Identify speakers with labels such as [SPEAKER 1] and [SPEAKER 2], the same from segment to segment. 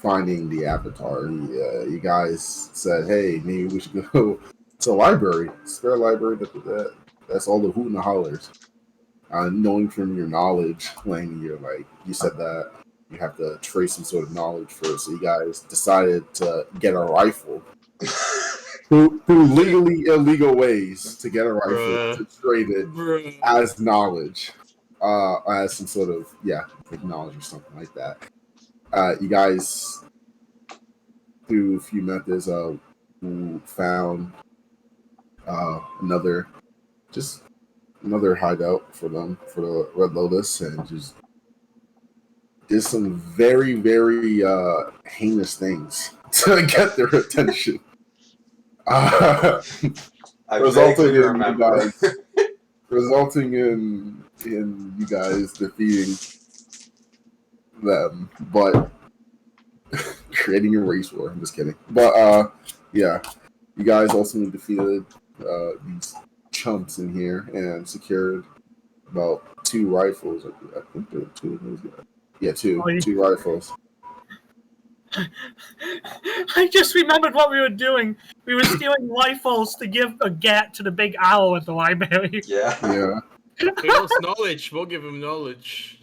[SPEAKER 1] finding the Avatar. You guys said, "Hey, maybe we should go to the library, spare library. That's all the hoot and the hollers." Knowing from your knowledge, when you said that you have to trace some sort of knowledge first, so you guys decided to get a rifle through legally illegal ways to get a rifle to trade it as knowledge, as some sort of knowledge or something like that. You guys, through a few methods, found another hideout for them, for the Red Lotus, and just did some very, very heinous things to get their attention. Resulting in you guys defeating them, but creating a race war. I'm just kidding. But you guys ultimately defeated these chumps in here and secured about 2 rifles. I think there were 2 of those guys. Yeah, 2 rifles.
[SPEAKER 2] I just remembered what we were doing. We were stealing rifles to give a gat to the big owl at the library.
[SPEAKER 1] Yeah.
[SPEAKER 3] He wants knowledge. We'll give him knowledge.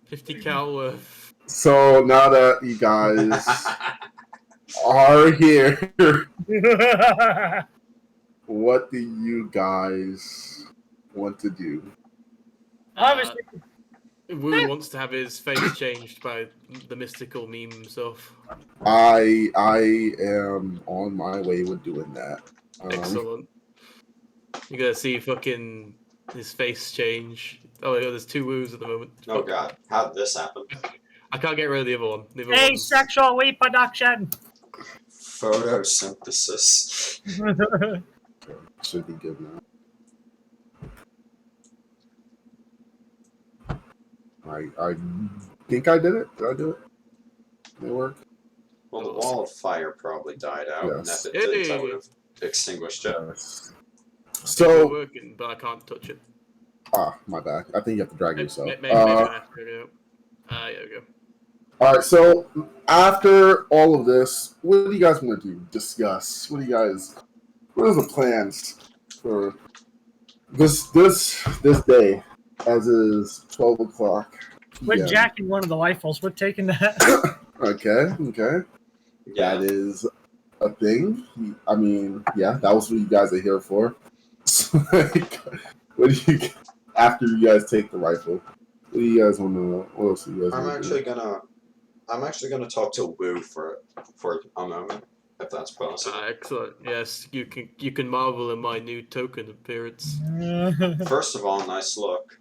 [SPEAKER 3] 50 cal worth.
[SPEAKER 1] So now that you guys are here, what do you guys want to do?
[SPEAKER 2] Obviously.
[SPEAKER 3] Wu wants to have his face changed by the mystical meme himself.
[SPEAKER 1] I am on my way with doing that.
[SPEAKER 3] Excellent. You're gonna see fucking his face change. Oh, there's 2 Woos at the moment.
[SPEAKER 4] Oh god, how did this happen?
[SPEAKER 3] I can't get rid of the other one.
[SPEAKER 2] Asexual reproduction.
[SPEAKER 4] Photosynthesis.
[SPEAKER 1] Should be good now. I think I did it. Did I do it? Did it work?
[SPEAKER 4] Well, the wall of fire probably died out, and if it didn't, I would have extinguished it.
[SPEAKER 1] So,
[SPEAKER 3] working, but I can't touch it.
[SPEAKER 1] My bad. I think you have to drag yourself.
[SPEAKER 3] Maybe I have to go. There we go.
[SPEAKER 1] Alright, so after all of this, what do you guys want to do? Discuss. What are the plans for this day, as is 12 o'clock?
[SPEAKER 2] We're jacking one of the rifles. We're taking that.
[SPEAKER 1] Okay.
[SPEAKER 4] Yeah.
[SPEAKER 1] That is a thing. I mean, that was what you guys are here for. So, what do you, after you guys take the rifle, what do you guys want to? What else do you guys?
[SPEAKER 4] I'm actually gonna talk to Wu for a moment, if that's possible.
[SPEAKER 3] Excellent. Yes, you can marvel at my new token appearance.
[SPEAKER 4] First of all, nice look.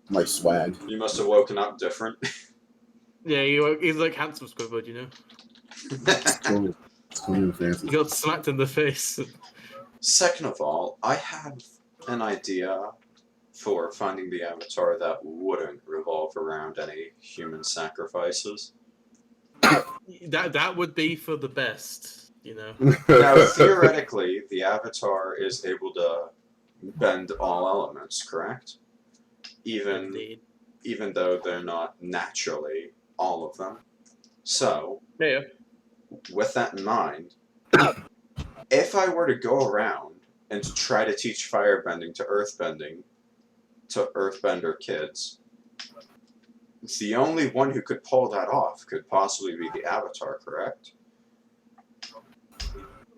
[SPEAKER 1] My swag.
[SPEAKER 4] You must have woken up different.
[SPEAKER 3] Yeah, he's like handsome Squidward, you know.
[SPEAKER 1] It's cool, fancy.
[SPEAKER 3] He got smacked in the face.
[SPEAKER 4] Second of all, I have an idea for finding the Avatar that wouldn't revolve around any human sacrifices.
[SPEAKER 3] That would be for the best, you know.
[SPEAKER 4] Now, theoretically, the Avatar is able to bend all elements, correct? Even though they're not naturally all of them. So, with that in mind, if I were to go around and to try to teach firebending to Earthbender kids, the only one who could pull that off could possibly be the Avatar, correct?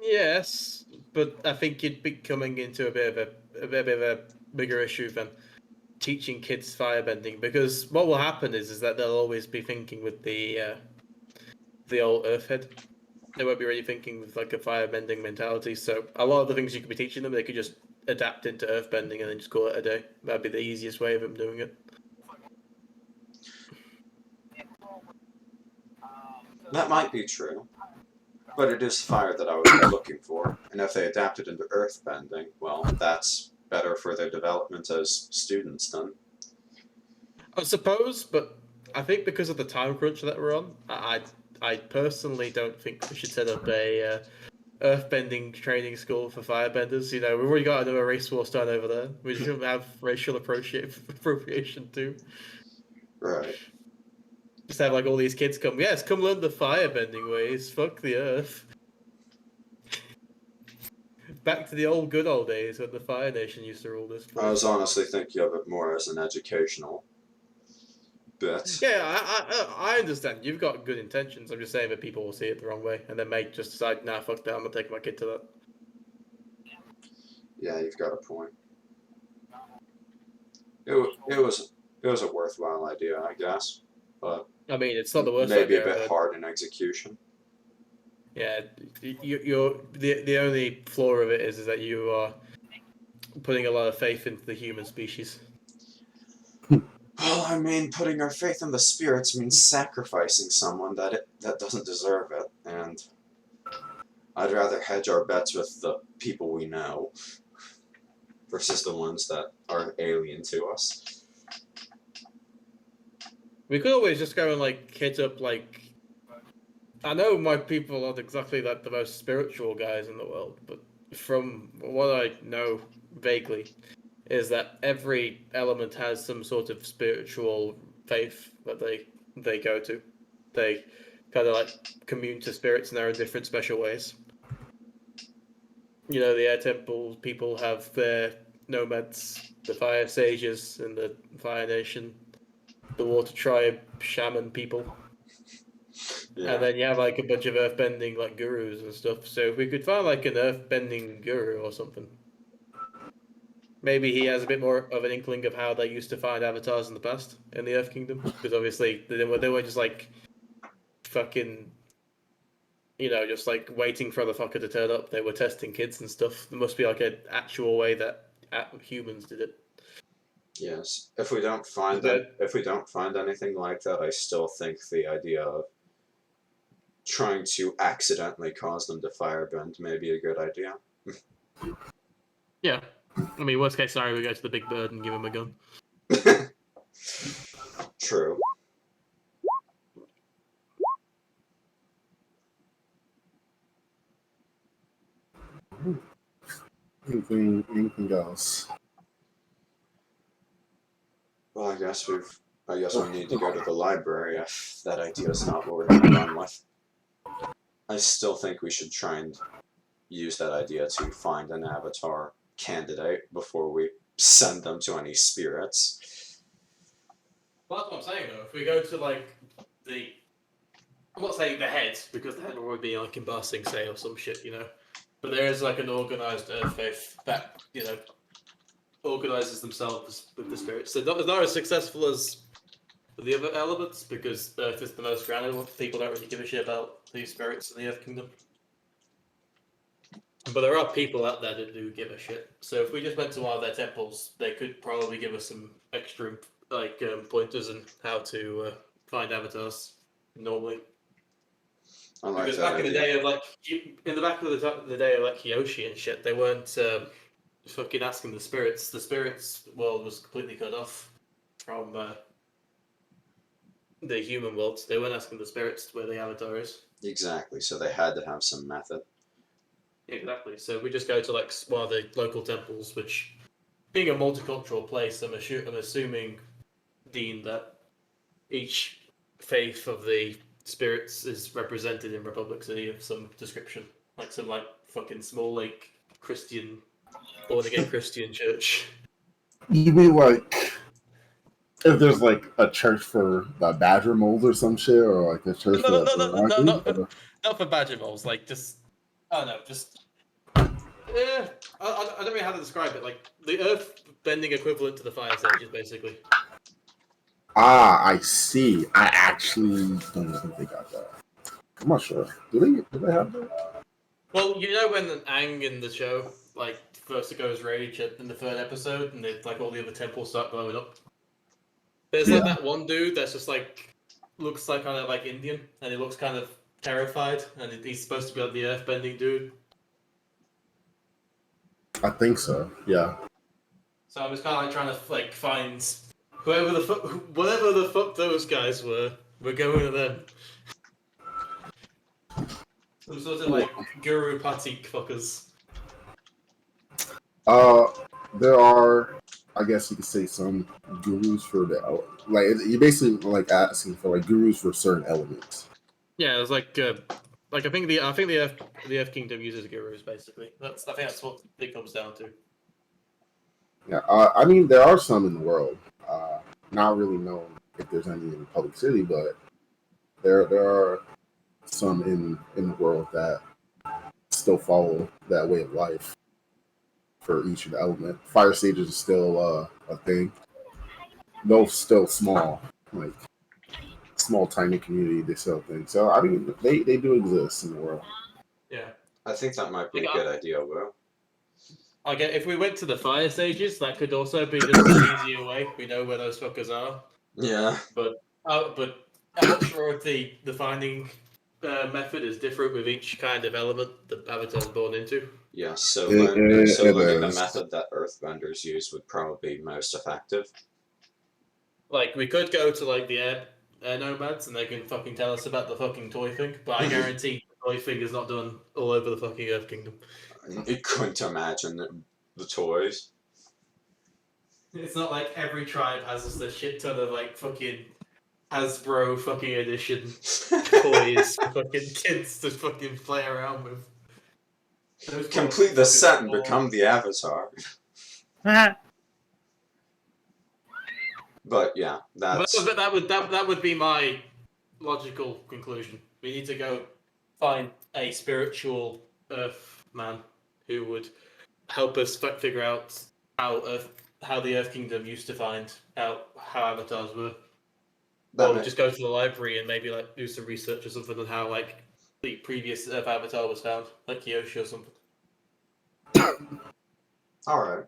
[SPEAKER 3] Yes, but I think you'd be coming into a bit of a bigger issue than teaching kids firebending, because what will happen is that they'll always be thinking with the old Earthhead. They won't be really thinking with like a firebending mentality. So a lot of the things you could be teaching them, they could just adapt into Earthbending and then just call it a day. That'd be the easiest way of them doing it.
[SPEAKER 4] That might be true, but it is fire that I would be looking for, and if they adapted into Earthbending, well, that's better for their development as students then.
[SPEAKER 3] I suppose, but I think because of the time crunch that we're on, I personally don't think we should set up a Earthbending training school for firebenders. You know, we've already got another race war starting over there. We shouldn't have racial appropriation too.
[SPEAKER 4] Right.
[SPEAKER 3] Just have like all these kids come. Yes, come learn the firebending ways. Fuck the earth. Back to the good old days when the Fire Nation used to rule this place.
[SPEAKER 4] I was honestly thinking of it more as an educational bit.
[SPEAKER 3] Yeah, I understand. You've got good intentions. I'm just saying that people will see it the wrong way and then may just decide, nah, fuck that, I'm gonna take my kid to that.
[SPEAKER 4] Yeah, you've got a point. It was a worthwhile idea, I guess, but
[SPEAKER 3] I mean, it's not the worst
[SPEAKER 4] maybe
[SPEAKER 3] idea
[SPEAKER 4] a bit hard in execution.
[SPEAKER 3] Yeah, you're the only flaw of it is that you are putting a lot of faith into the human species.
[SPEAKER 4] Well, I mean, putting our faith in the spirits means sacrificing someone that doesn't deserve it, and I'd rather hedge our bets with the people we know versus the ones that are alien to us.
[SPEAKER 3] We could always just go and like hit up like. I know my people aren't exactly like the most spiritual guys in the world, but from what I know vaguely, is that every element has some sort of spiritual faith that they go to. They kind of like commune to spirits in their own different special ways. You know, the air temple people have their nomads, the fire sages and the fire nation, the water tribe shaman people.
[SPEAKER 4] Yeah.
[SPEAKER 3] And then you have like a bunch of earthbending like gurus and stuff. So if we could find like an earthbending guru or something, maybe he has a bit more of an inkling of how they used to find avatars in the past in the Earth Kingdom. Because obviously they were just like fucking, you know, just like waiting for the fucker to turn up. They were testing kids and stuff. There must be like an actual way that humans did it.
[SPEAKER 4] Yes. If we don't find anything like that, I still think the idea of trying to accidentally cause them to firebend may be a good idea.
[SPEAKER 3] Yeah. I mean, worst case scenario, we go to the big bird and give him a gun.
[SPEAKER 4] True.
[SPEAKER 1] Anything else?
[SPEAKER 4] Well, I guess we need to go to the library if that idea is not what we're going to run with. I still think we should try and use that idea to find an avatar candidate before we send them to any spirits.
[SPEAKER 3] Well, that's what I'm saying though. If we go to like I'm not saying the head, because the head will already be like in Bar Sing Se or some shit, you know. But there is like an organised earth faith that, you know, organises themselves with the spirits. So it's not as successful as the other elements, because Earth is the most grounded one. People don't really give a shit about these spirits in the Earth Kingdom. But there are people out there that do give a shit. So if we just went to one of their temples, they could probably give us some extra like pointers on how to find avatars normally. Because back in the day of like in the back of the day of like Kyoshi and shit, they weren't fucking asking the spirits. The spirits world was completely cut off from the human world. They weren't asking the spirits where the avatar is.
[SPEAKER 4] Exactly. So they had to have some method.
[SPEAKER 3] Exactly. So we just go to like one of the local temples, which, being a multicultural place, I'm assuming, Dean, that each faith of the spirits is represented in Republic City of some description, like some like fucking small like Christian, born again Christian church.
[SPEAKER 1] You mean like if there's like a church for the badger mold or some shit, or like a church
[SPEAKER 3] Not for badger moles, like just. Oh no, just. I don't really know how to describe it. Like the earth bending equivalent to the fire sages, basically.
[SPEAKER 1] Ah, I see. I actually don't think they got that. I'm not sure. Do they have that?
[SPEAKER 3] Well, you know when Aang in the show, like, first goes rage in the third episode, and like all the other temples start blowing up. There's like that one dude that's just like looks like kind of like Indian, and he looks kind of terrified, and he's supposed to be like the earthbending dude.
[SPEAKER 1] I think so. Yeah.
[SPEAKER 3] So I was kind of like trying to like find whatever the fuck those guys were. We're going to them. Some sort of like Guru Patik fuckers.
[SPEAKER 1] There are I guess you could say some gurus for like you're basically like asking for like gurus for certain elements.
[SPEAKER 3] Yeah, it's like I think the Earth Kingdom uses gurus basically. I think that's what it comes down to.
[SPEAKER 1] Yeah, I mean there are some in the world. Not really known if there's any in Public City, but there are some in the world that still follow that way of life for each of the element. Fire stages is still a thing, though still small, like small tiny community. They sell things, so I mean they do exist in the world.
[SPEAKER 3] Yeah.
[SPEAKER 4] I think that might be a good idea, Will.
[SPEAKER 3] Okay, if we went to the fire stages, that could also be just an easier way. We know where those fuckers are.
[SPEAKER 4] Yeah.
[SPEAKER 3] But I'm not sure if the finding method is different with each kind of element the avatar's born into.
[SPEAKER 4] Yeah, so
[SPEAKER 1] It
[SPEAKER 4] learning the
[SPEAKER 1] is.
[SPEAKER 4] method that Earthbenders use would probably be most effective.
[SPEAKER 3] Like, we could go to, like, the air nomads, and they can fucking tell us about the fucking toy thing, but I guarantee the toy thing is not done all over the fucking Earth Kingdom.
[SPEAKER 4] I couldn't imagine the toys.
[SPEAKER 3] It's not like every tribe has just a shit ton of, like, fucking Hasbro fucking edition toys for fucking kids to fucking play around with. Those
[SPEAKER 4] Complete the set and become the avatar. But yeah,
[SPEAKER 3] that would be my logical conclusion. We need to go find a spiritual Earth man who would help us figure out how the Earth Kingdom used to find out how avatars were. Or just go to the library and maybe like do some research or something on how like the previous Earth avatar was found, like Kyoshi or something.
[SPEAKER 4] Alright.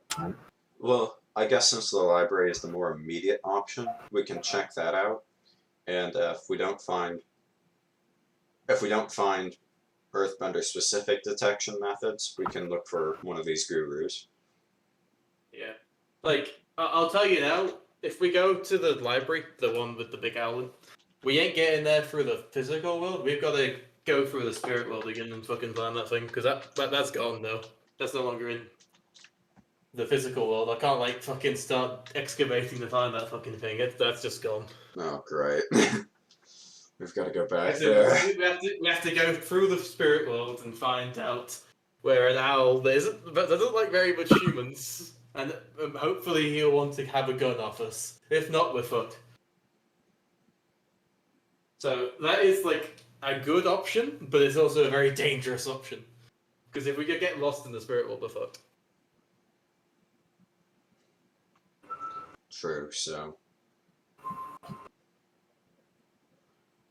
[SPEAKER 4] Well, I guess since the library is the more immediate option, we can check that out. And if we don't find Earthbender specific detection methods, we can look for one of these gurus.
[SPEAKER 3] Yeah. Like, I'll tell you now, if we go to the library, the one with the big owl, we ain't getting there through the physical world. We've got to go through the spirit world again and fucking find that thing, because that's gone now. That's no longer in the physical world. I can't, like, fucking start excavating to find that fucking thing. That's just gone.
[SPEAKER 4] Oh, great. We've got to go back there.
[SPEAKER 3] We have to go through the spirit world and find out where an owl doesn't look like very much humans, and hopefully he'll want to have a gun off us. If not, we're fucked. So that is like a good option, but it's also a very dangerous option. Because if we could get lost in the spirit world, we're fucked.
[SPEAKER 4] True, so.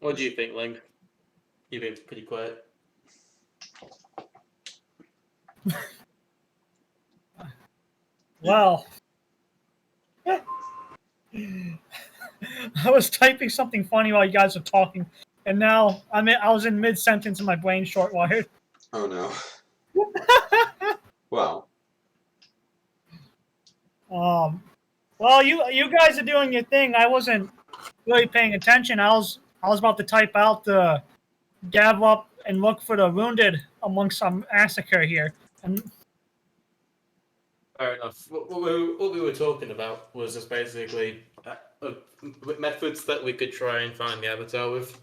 [SPEAKER 3] What do you think, Ling? You've been pretty quiet.
[SPEAKER 2] Well, I was typing something funny while you guys were talking, and now I was in mid sentence and my brain short wired.
[SPEAKER 4] Oh no. Well.
[SPEAKER 2] Well, you guys are doing your thing. I wasn't really paying attention. I was about to type out the gather up and look for the wounded amongst some massacre here. And
[SPEAKER 3] fair enough. What we were talking about was just basically methods that we could try and find the avatar with.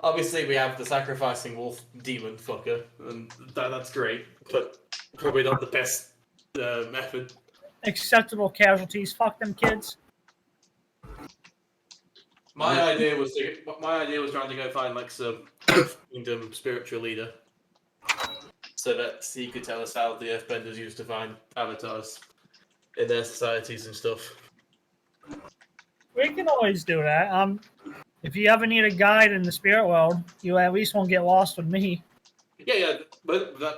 [SPEAKER 3] Obviously, we have the sacrificing wolf demon fucker, and that's great, but probably not the best method.
[SPEAKER 2] acceptable casualties. Fuck them kids.
[SPEAKER 3] My idea was trying to go find like some kingdom spiritual leader, so that he could tell us how the Earthbenders used to find avatars in their societies and stuff.
[SPEAKER 2] We can always do that. If you ever need a guide in the spirit world, you at least won't get lost with me.
[SPEAKER 3] Yeah, but we're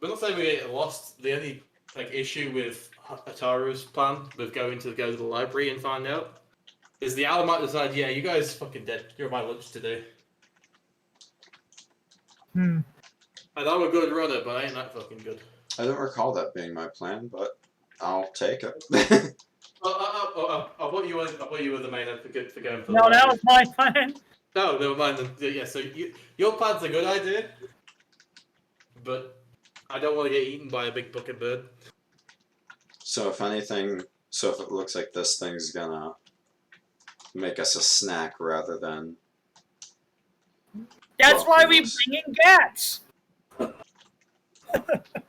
[SPEAKER 3] not saying we get lost. The only issue with Hotaru's plan with go to the library and find out is the owl might decide, yeah, you guys fucking dead. You're my lunch today. And I'm a good runner, but I ain't that fucking good.
[SPEAKER 4] I don't recall that being my plan, but I'll take it.
[SPEAKER 3] I thought you were the main advocate for going for
[SPEAKER 2] No, that was my plan.
[SPEAKER 3] No, never mind. Yeah, so your plan's a good idea, but I don't want to get eaten by a big fucking bird.
[SPEAKER 4] So if anything, so if it looks like this thing's gonna make us a snack rather than.
[SPEAKER 2] That's why we
[SPEAKER 4] us.
[SPEAKER 2] bring in Gats.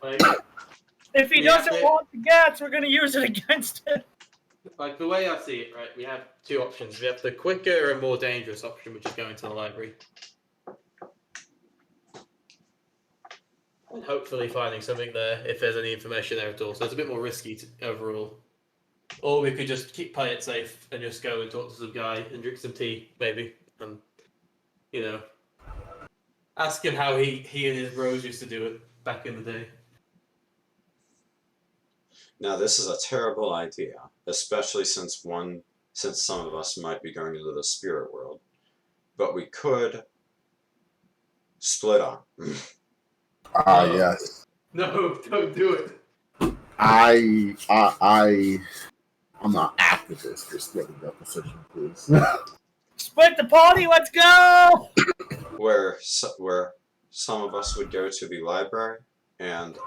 [SPEAKER 3] Like,
[SPEAKER 2] If he
[SPEAKER 3] We have
[SPEAKER 2] doesn't
[SPEAKER 3] to-
[SPEAKER 2] want the Gats, we're gonna use it against him.
[SPEAKER 3] like the way I see it, right? We have two options. We have the quicker and more dangerous option, which is going to the library. And hopefully finding something there if there's any information there at all. So it's a bit more risky overall. Or we could just play it safe and just go and talk to some guy and drink some tea, maybe, and ask him how he and his bros used to do it back in the day.
[SPEAKER 4] Now this is a terrible idea, especially since some of us might be going into the spirit world. But we could split up.
[SPEAKER 1] Yes.
[SPEAKER 3] No, don't do it.
[SPEAKER 1] I'm not activist for splitting up the session, please.
[SPEAKER 2] Split the party, let's go!
[SPEAKER 4] where some of us would go to the library, and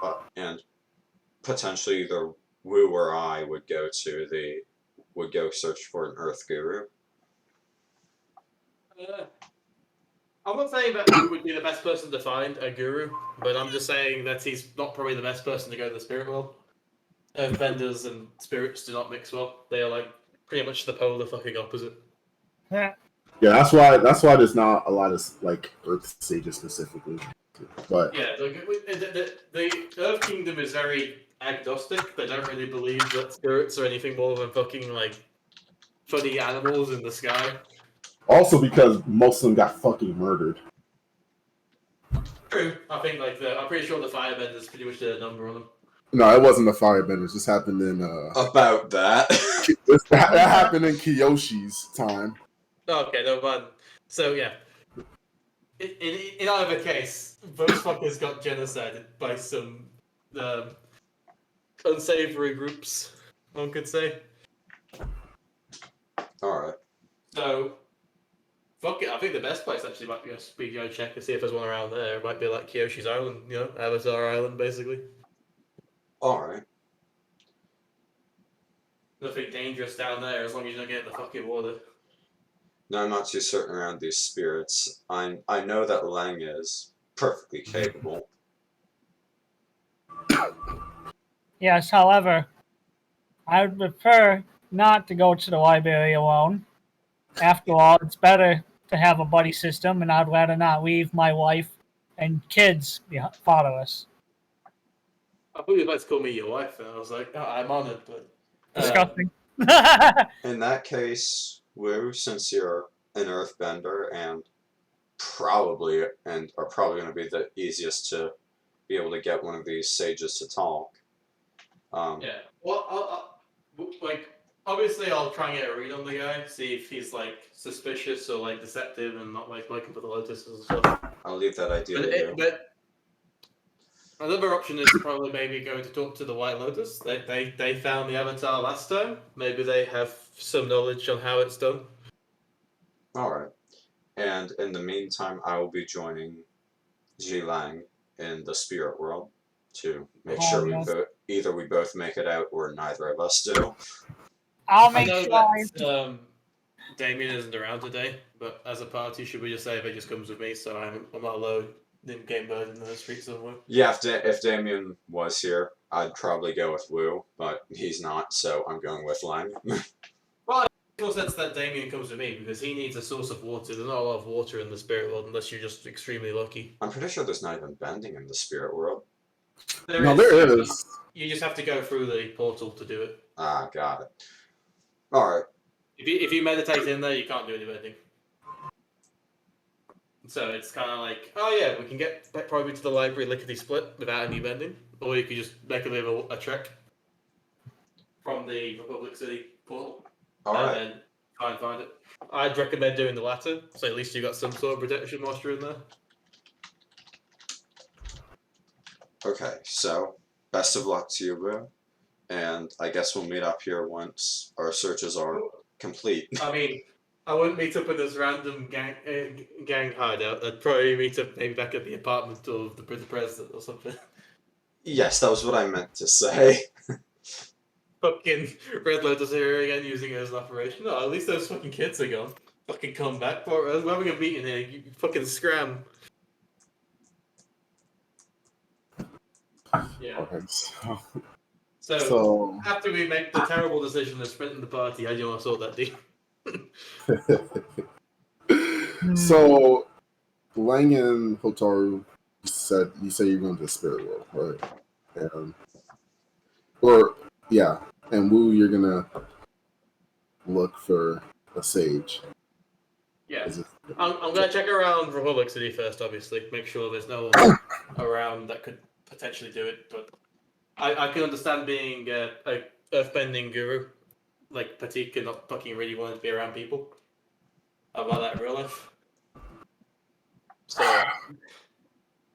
[SPEAKER 4] potentially either Wu or I would go search for an Earth Guru.
[SPEAKER 3] I'm not saying that Wu would be the best person to find a guru, but I'm just saying that he's not probably the best person to go to the spirit world. Earthbenders and spirits do not mix well. They are like pretty much the polar fucking opposite.
[SPEAKER 2] Yeah.
[SPEAKER 1] Yeah, that's why there's not a lot of like Earth sages specifically. But
[SPEAKER 3] yeah, the Earth Kingdom is very agnostic. They don't really believe that spirits are anything more than fucking like funny animals in the sky.
[SPEAKER 1] Also because most of them got fucking murdered.
[SPEAKER 3] True. I think I'm pretty sure the Firebenders pretty much did a number on them.
[SPEAKER 1] No, it wasn't the Firebenders. This happened in
[SPEAKER 4] About that.
[SPEAKER 1] that happened in Kyoshi's time.
[SPEAKER 3] Okay, no mind. So yeah, in either case, those fuckers got genocided by some unsavory groups. One could say.
[SPEAKER 4] All right.
[SPEAKER 3] So, fuck it. I think the best place actually might be a speed go check and see if there's one around there. It might be like Kyoshi's Island, Avatar Island, basically.
[SPEAKER 4] All right.
[SPEAKER 3] Nothing dangerous down there as long as you don't get in the fucking water.
[SPEAKER 4] No, I'm not too certain around these spirits. I know that Lang is perfectly capable.
[SPEAKER 2] Yes, however, I would prefer not to go to the library alone. After all, it's better to have a buddy system, and I'd rather not leave my wife and kids follow us.
[SPEAKER 3] I thought you were about to call me your wife, and I was like, oh, I'm honored, but...
[SPEAKER 2] Disgusting.
[SPEAKER 4] In that case, Wu, since you're an Earthbender and are probably going to be the easiest to be able to get one of these sages to talk.
[SPEAKER 3] Yeah. Well, obviously I'll try and get a read on the guy, see if he's, suspicious or, deceptive and not, looking for the lotuses and stuff.
[SPEAKER 4] I'll leave that idea to you.
[SPEAKER 3] But another option is probably maybe going to talk to the White Lotus. They found the Avatar last time. Maybe they have some knowledge on how it's done.
[SPEAKER 4] Alright. And in the meantime, I will be joining Ji Lang in the spirit world to make sure we both make it out or neither of us do.
[SPEAKER 2] I'll
[SPEAKER 3] I
[SPEAKER 2] make
[SPEAKER 3] know
[SPEAKER 2] sure.
[SPEAKER 3] that Damien isn't around today, but as a party, should we just say if it just comes with me so I'm not alone in game mode in the street somewhere?
[SPEAKER 4] Yeah, if Damien was here, I'd probably go with Wu, but he's not, so I'm going with Lang.
[SPEAKER 3] Well, it makes more sense that Damien comes with me because he needs a source of water. There's not a lot of water in the spirit world unless you're just extremely lucky.
[SPEAKER 4] I'm pretty sure there's not even bending in the spirit world.
[SPEAKER 1] There is.
[SPEAKER 3] You just have to go through the portal to do it.
[SPEAKER 4] Ah, got it. Alright.
[SPEAKER 3] If you meditate in there, you can't do any bending. So it's kind of like, oh yeah, we can get probably to the library lickety-split without any bending. Or you could just make a bit of a trek from the Republic City portal.
[SPEAKER 4] Alright.
[SPEAKER 3] And then try and find it. I'd recommend doing the latter, so at least you got some sort of protection whilst you're in there.
[SPEAKER 4] Okay, so best of luck to you, Wu. And I guess we'll meet up here once our searches are complete.
[SPEAKER 3] I mean, I wouldn't meet up in this random gang hideout. I'd probably meet up maybe back at the apartment of the president or something.
[SPEAKER 4] Yes, that was what I meant to say.
[SPEAKER 3] fucking Red Lotus here again, using it as an operation. Oh, at least those fucking kids are gone. Fucking come back for us. We're having a meeting here. You fucking scram. Yeah.
[SPEAKER 1] Okay,
[SPEAKER 3] So after we make the terrible decision of splitting the party, how do you want to sort that deal?
[SPEAKER 1] so Lang and Hotaru you say you're going to the spirit world, right? And and Wu, you're gonna look for a sage.
[SPEAKER 3] Yeah, I'm gonna check around Republic City first, obviously. Make sure there's no one around that could potentially do it. But I can understand being a earthbending guru, like Patika, not fucking really wanting to be around people. About that in real life. So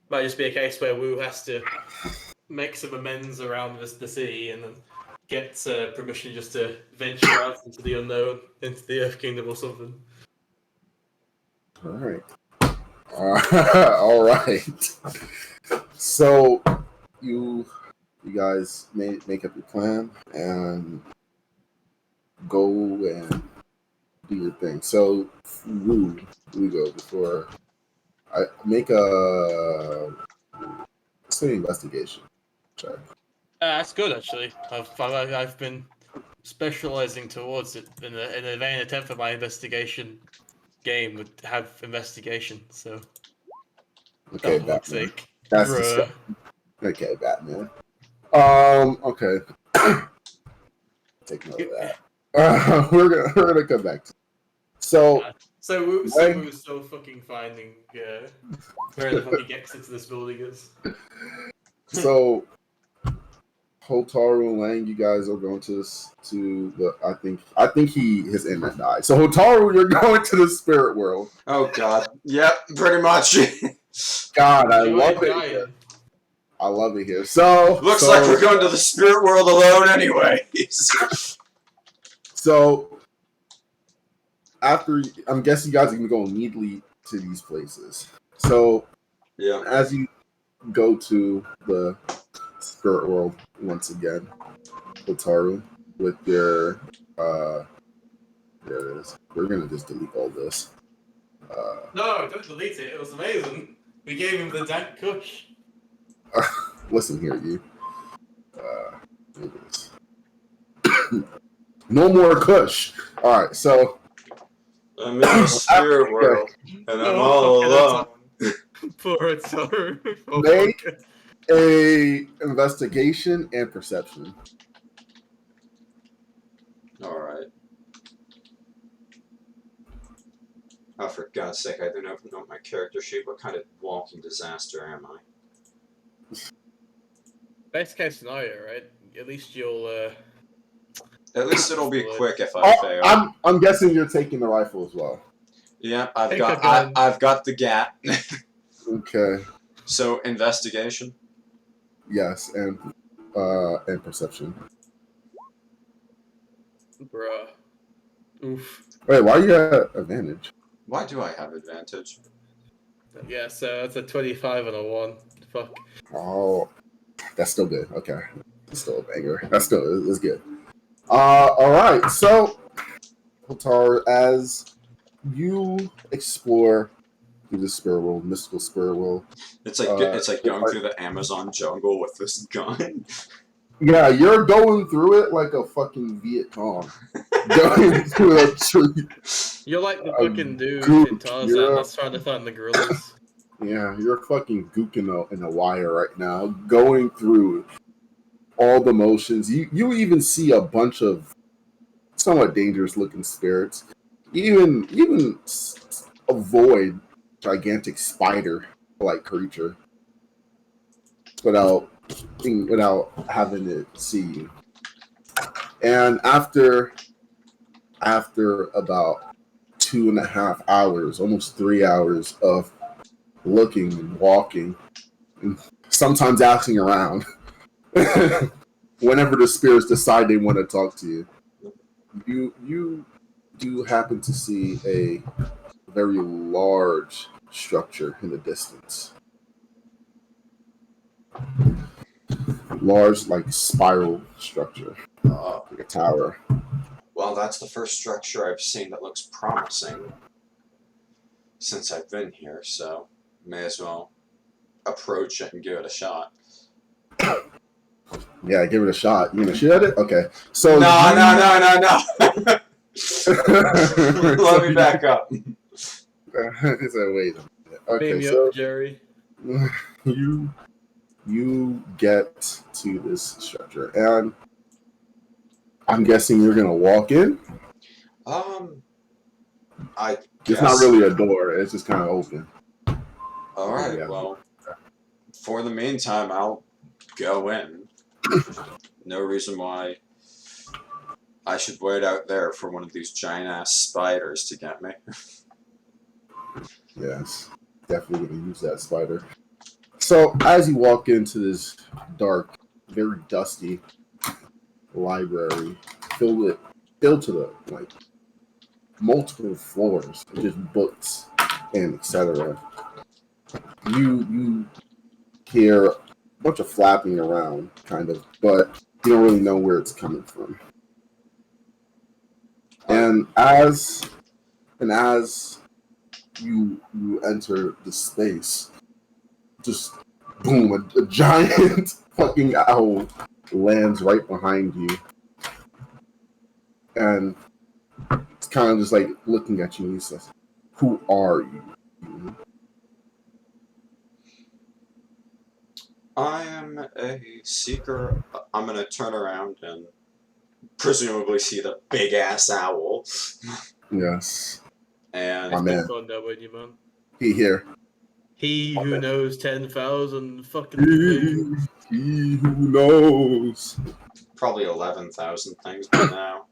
[SPEAKER 3] might just be a case where Wu has to make some amends around the city and then get permission just to venture out into the unknown, into the Earth Kingdom or something.
[SPEAKER 1] All right. All right. So you guys make up your plan and go and do your thing. So Wu, we go before I make a investigation check.
[SPEAKER 3] That's good, actually. I've been specializing towards it in a vain attempt for my investigation game would have investigation. So
[SPEAKER 1] Okay,
[SPEAKER 3] that looks
[SPEAKER 1] Batman.
[SPEAKER 3] like
[SPEAKER 1] That's
[SPEAKER 3] bruh.
[SPEAKER 1] Okay, Batman. Okay. Take note of that. We're gonna come back to it. So
[SPEAKER 3] Wu's still fucking finding where the fucking exit to this building is.
[SPEAKER 1] So Hotaru and Lang, you guys are going to the. I think his internet died. So Hotaru, you're going to the spirit world.
[SPEAKER 4] Oh God. Yep, pretty much.
[SPEAKER 1] God, I love it here. I love it here. So
[SPEAKER 4] looks like we're going to the spirit world alone anyway.
[SPEAKER 1] So after, I'm guessing you guys are gonna go immediately to these places. So
[SPEAKER 4] yeah,
[SPEAKER 1] as you go to the spirit world once again, Hotaru, with your there it is. We're gonna just delete all this.
[SPEAKER 3] No, don't delete it. It was amazing. We gave him the dank kush.
[SPEAKER 1] Listen here, you. No more kush. All right, so
[SPEAKER 4] I'm in the spirit world, and I'm all alone.
[SPEAKER 3] Poor Hotaru.
[SPEAKER 1] Make a investigation and perception.
[SPEAKER 4] All right. Oh, for God's sake, I don't know my character sheet. What kind of walking disaster am I?
[SPEAKER 3] Best case scenario, right? At least you'll.
[SPEAKER 4] At least it'll be quick if I fail.
[SPEAKER 1] I'm guessing you're taking the rifle as well.
[SPEAKER 4] Yeah, I've got the gat.
[SPEAKER 1] Okay.
[SPEAKER 4] So investigation.
[SPEAKER 1] Yes, and perception.
[SPEAKER 3] Bruh. Oof.
[SPEAKER 1] Wait, why you got advantage?
[SPEAKER 4] Why do I have advantage?
[SPEAKER 3] Yeah, so that's a 25 and a 1. Fuck.
[SPEAKER 1] Oh, that's still good. Okay, that's still a banger. That's still it's good. All right. So, Hotaru, as you explore through the spirit world, mystical spirit world,
[SPEAKER 4] it's like going through the Amazon jungle with this gun.
[SPEAKER 1] Yeah, you're going through it like a fucking Viet Cong. Going through a tree.
[SPEAKER 3] You're like the fucking dude in Tarzan that's trying to find the gorillas.
[SPEAKER 1] Yeah, you're fucking gooking in a wire right now, going through all the motions. You even see a bunch of somewhat dangerous looking spirits. You even avoid gigantic spider like creature without having it see you. And after about 2.5 hours, almost 3 hours of looking and walking, and sometimes asking around, whenever the spirits decide they want to talk to you, you do happen to see a very large structure in the distance. Large, like spiral structure. like a tower.
[SPEAKER 4] Well, that's the first structure I've seen that looks promising since I've been here, so may as well approach it and give it a shot.
[SPEAKER 1] Yeah, give it a shot. You gonna shoot at it? Okay. So
[SPEAKER 4] No. Let me back up.
[SPEAKER 1] He said, wait a minute. Okay,
[SPEAKER 3] Beam me
[SPEAKER 1] so
[SPEAKER 3] up, Jerry.
[SPEAKER 1] you get to this structure, and I'm guessing you're gonna walk in.
[SPEAKER 4] I
[SPEAKER 1] It's
[SPEAKER 4] guess.
[SPEAKER 1] not really a door; it's just kind of open.
[SPEAKER 4] All right.
[SPEAKER 1] Yeah.
[SPEAKER 4] Well, for the meantime, I'll go in. No reason why I should wait out there for one of these giant ass spiders to get me.
[SPEAKER 1] Yes, definitely gonna use that spider. So as you walk into this dark, very dusty library, filled to the like multiple floors, just books and etc. You hear a bunch of flapping around, kind of, but you don't really know where it's coming from. And as you enter the space, just boom, a giant fucking owl lands right behind you, and it's kind of just like looking at you, and he says, "Who are you?"
[SPEAKER 4] I am a seeker. I'm gonna turn around and presumably see the big ass owl.
[SPEAKER 1] Yes,
[SPEAKER 4] And
[SPEAKER 1] my man.
[SPEAKER 3] Don't know when you, man.
[SPEAKER 1] He here.
[SPEAKER 3] He who knows 10,000 fucking things.
[SPEAKER 1] He who knows.
[SPEAKER 4] probably 11,000 things by now.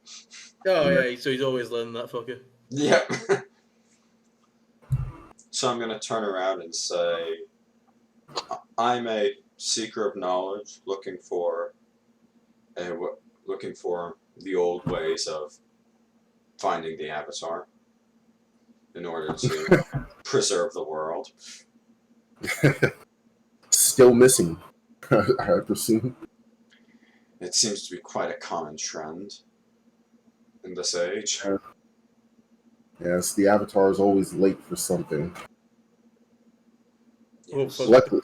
[SPEAKER 3] Oh yeah, so he's always learning that fucker.
[SPEAKER 4] Yep. So I'm gonna turn around and say, I'm a seeker of knowledge, looking for the old ways of finding the Avatar in order to preserve the world.
[SPEAKER 1] Still missing, I presume.
[SPEAKER 4] It seems to be quite a common trend in this age.
[SPEAKER 1] Yes, the Avatar is always late for something.
[SPEAKER 3] Oh,
[SPEAKER 4] Yes.
[SPEAKER 3] fuck.
[SPEAKER 1] Luckily.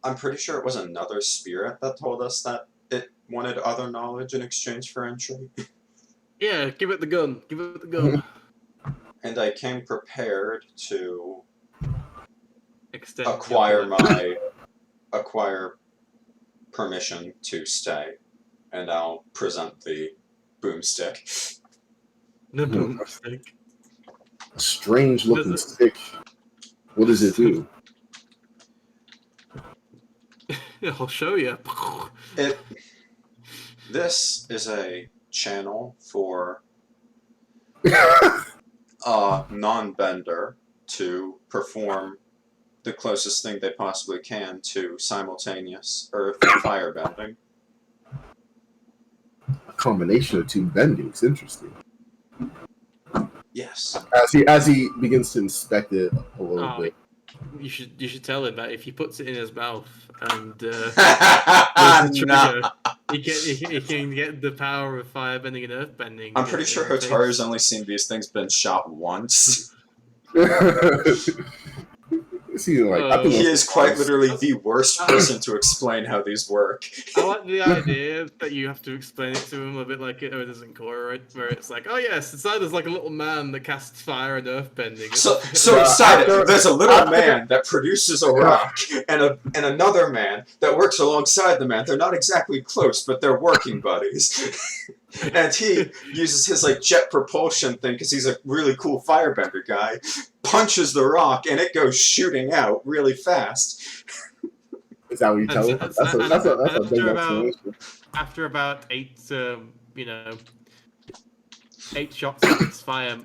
[SPEAKER 4] I'm pretty sure it was another spirit that told us that it wanted other knowledge in exchange for entry.
[SPEAKER 3] Yeah, give it the gun. Give it the gun.
[SPEAKER 4] And I came prepared to
[SPEAKER 3] Extend
[SPEAKER 4] acquire permission to stay, and I'll present the boomstick.
[SPEAKER 3] The boomstick.
[SPEAKER 1] Strange looking stick. What does it do?
[SPEAKER 3] I'll show you.
[SPEAKER 4] This is a channel for a non-bender to perform the closest thing they possibly can to simultaneous earth and fire bending.
[SPEAKER 1] A combination of two bendings. Interesting.
[SPEAKER 4] Yes.
[SPEAKER 1] As he begins to inspect it a little bit.
[SPEAKER 3] You should tell him that if he puts it in his mouth and the trigger, he can get the power of fire bending and earth bending.
[SPEAKER 4] I'm pretty sure Hotaru's only seen these things been shot once. He is quite literally the worst person to explain how these work.
[SPEAKER 3] I like the idea that you have to explain it to him a bit like it isn't Korra, right? Where it's like, oh yes, inside there's like a little man that casts fire and earth bending.
[SPEAKER 4] So inside it, there's a little man that produces a rock, and another man that works alongside the man. They're not exactly close, but they're working buddies. And he uses his like jet propulsion thing because he's a really cool firebender guy. Punches the rock and it goes shooting out really fast.
[SPEAKER 1] Is that what you tell him? That's a big explanation.
[SPEAKER 3] After about 8 shots of its fire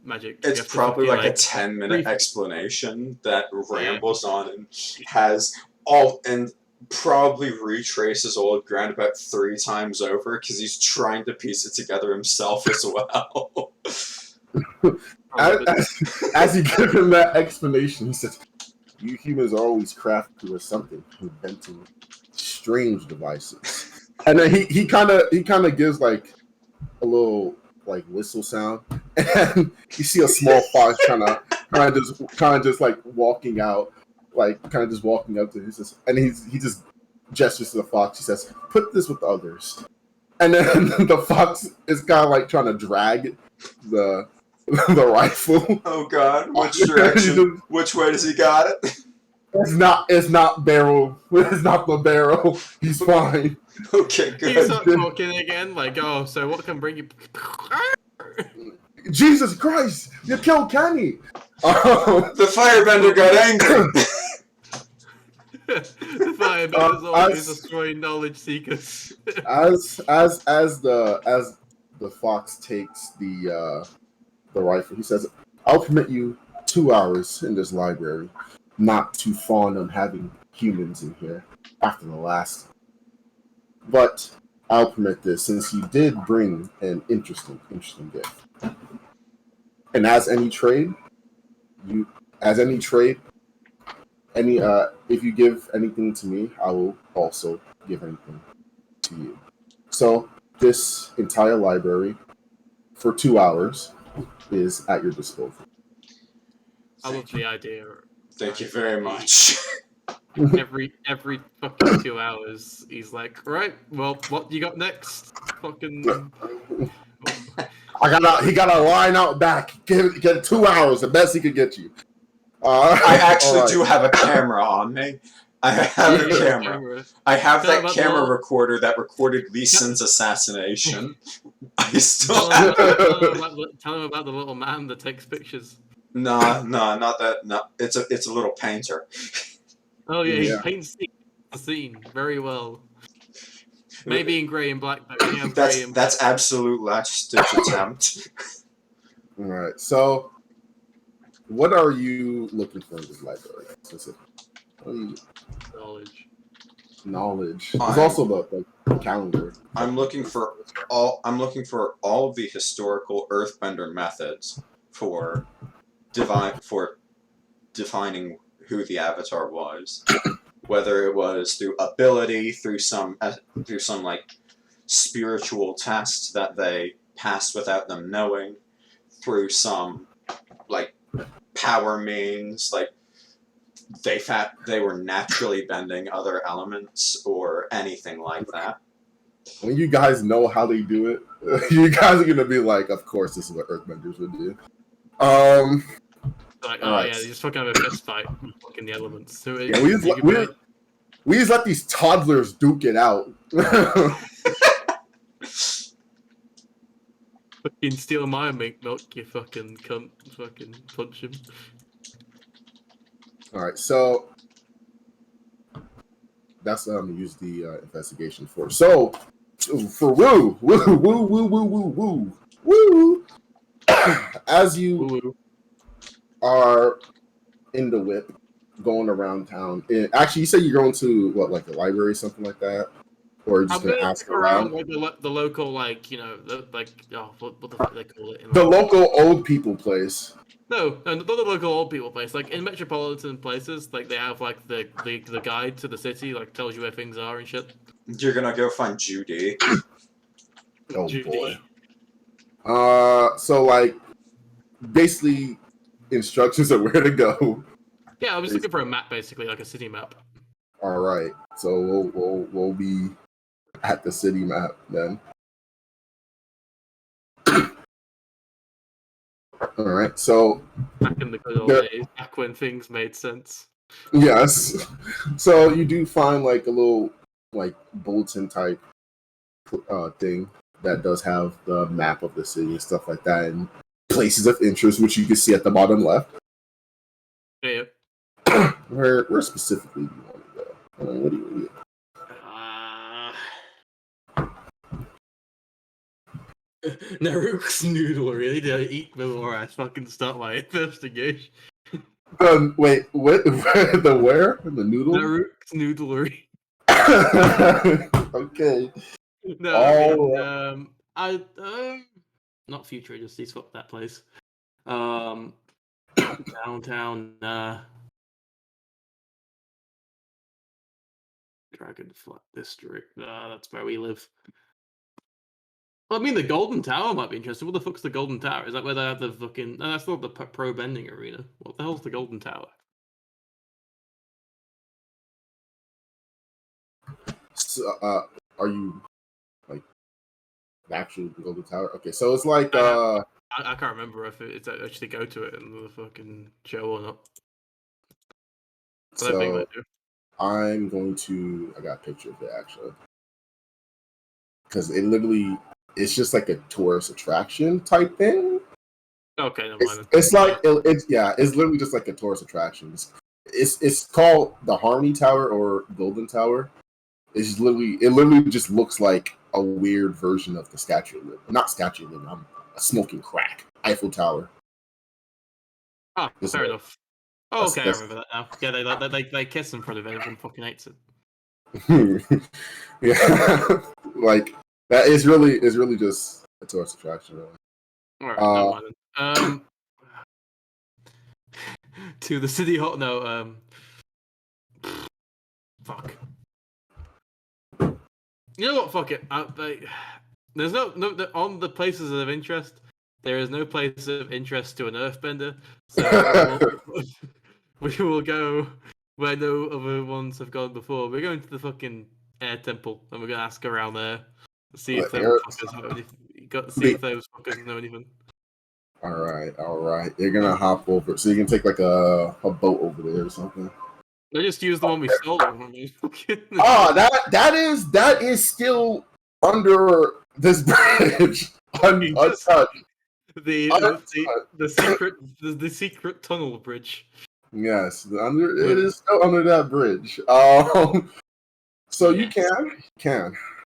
[SPEAKER 3] magic.
[SPEAKER 4] It's probably like a 10-minute explanation that rambles on and has probably retraces old ground about 3 times over because he's trying to piece it together himself as well.
[SPEAKER 1] As you give him that explanation, he says, You humans are always crafty or something, inventing strange devices. And then he kind of gives like a little like whistle sound, and you see a small fox kind of just like walking out, like kind of just walking up to his, and he just gestures to the fox. He says, "Put this with others." And then the fox is kind of like trying to drag the the rifle.
[SPEAKER 4] Oh God, which direction? Which way does he got it?
[SPEAKER 1] It's not barrel. It's not the barrel. He's fine.
[SPEAKER 4] Okay,
[SPEAKER 3] He's
[SPEAKER 4] good.
[SPEAKER 3] not talking again. Like, oh, so what can bring you?
[SPEAKER 1] Jesus Christ! You killed Kenny.
[SPEAKER 4] The firebender got angry.
[SPEAKER 3] The firebenders always destroy knowledge seekers.
[SPEAKER 1] as the fox takes the rifle, he says, "I'll permit you 2 hours in this library, not too fond on having humans in here after the last. But I'll permit this since you did bring an interesting gift. And as any trade, if you give anything to me, I will also give anything to you. So this entire library for 2 hours is at your disposal."
[SPEAKER 3] I love the idea.
[SPEAKER 4] Thank you very much.
[SPEAKER 3] Every fucking 2 hours, he's like, right, well, what you got next? Fucking.
[SPEAKER 1] He got a line out back. Get 2 hours, the best he could get you.
[SPEAKER 4] I actually do have a camera on me. I have a camera. I have that camera recorder that recorded Lee Sin's assassination. I still have it.
[SPEAKER 3] Tell him about the little man that takes pictures.
[SPEAKER 4] No, not that. No, it's a little painter.
[SPEAKER 3] Oh yeah, he paints the scene very well. Maybe in grey and black, but
[SPEAKER 4] that's absolute last ditch attempt.
[SPEAKER 1] All right. So, what are you looking for in this library specifically? Knowledge. There's also the calendar.
[SPEAKER 4] I'm looking for all of the historical Earthbender methods for defining who the Avatar was, whether it was through ability, through some like spiritual test that they passed without them knowing, through some like power means, like they were naturally bending other elements or anything like that.
[SPEAKER 1] When you guys know how they do it, you guys are gonna be like, "Of course, this is what Earthbenders would do."
[SPEAKER 3] Like, oh right. Yeah, you just fucking have a fist fight, fucking the elements. So
[SPEAKER 1] yeah, we just let these toddlers duke it out.
[SPEAKER 3] Fucking steal my milk, you fucking cunt. Fucking punch him.
[SPEAKER 1] All right, so that's what I'm gonna use the investigation for. So for Wu, as you are in the whip going around town. Actually, you said you're going to what, like the library, or something like that, or you're just gonna ask around?
[SPEAKER 3] Like the local, like what the fuck they call it?
[SPEAKER 1] The local old people place.
[SPEAKER 3] No, not the local old people place. Like in metropolitan places, like they have like the guide to the city, like tells you where things are and shit.
[SPEAKER 4] You're gonna go find Judy.
[SPEAKER 1] Oh Judy. Boy. So like basically instructions of where to go.
[SPEAKER 3] Yeah, I was looking for a map, basically, like a city map.
[SPEAKER 1] All right, so we'll be at the city map then. All right, so
[SPEAKER 3] back in the good old days, back when things made sense.
[SPEAKER 1] Yes, so you do find like a little like bulletin type thing that does have the map of the city and stuff like that, and places of interest, which you can see at the bottom left.
[SPEAKER 3] Yeah.
[SPEAKER 1] Where specifically do you want to go? What do you?
[SPEAKER 3] Naruk's noodle, really? Did I eat before I fucking start my investigation?
[SPEAKER 1] Wait, what? The where? The noodle?
[SPEAKER 3] Naruk's noodlery.
[SPEAKER 1] Okay.
[SPEAKER 3] No, not future, just fuck that place. Downtown, Dragonfly District. That's where we live. Well, I mean, the Golden Tower might be interesting. What the fuck's the Golden Tower? Is that where they have the fucking... No, that's not the pro bending arena. What the hell's the Golden Tower?
[SPEAKER 1] So, are you like the actual Golden Tower? Okay, so it's like
[SPEAKER 3] I can't remember if it's actually go to it in the fucking show or not. But I think
[SPEAKER 1] so
[SPEAKER 3] they do.
[SPEAKER 1] I'm going to. I got a picture of it actually, because it literally it's just like a tourist attraction type thing.
[SPEAKER 3] Okay, never mind.
[SPEAKER 1] It's like it's literally just like a tourist attraction. It's called the Harmony Tower or Golden Tower. It literally just looks like a weird version of the Statue of Liberty. Not Statue of Liberty. I'm smoking crack. Eiffel Tower.
[SPEAKER 3] Ah, fair enough. Oh, okay, I remember that now. Yeah, they kiss in front of everyone. Fucking hates it.
[SPEAKER 1] Yeah, like that is really just a tourist attraction. Really.
[SPEAKER 3] All right, never mind. To the city hall. No, fuck. You know what? Fuck it. There's no on the places of interest. There is no place of interest to an Earthbender. So we will go where no other ones have gone before. We're going to the fucking air temple, and we're gonna ask around there, see if those fuckers know anything. See if those fuckers know anything.
[SPEAKER 1] All right. You're gonna hop over, so you can take like a boat over there or something.
[SPEAKER 3] They just used the one we stole.
[SPEAKER 1] That is still under this bridge, untouched.
[SPEAKER 3] The secret tunnel bridge.
[SPEAKER 1] Yes, it is still under that bridge. So you can,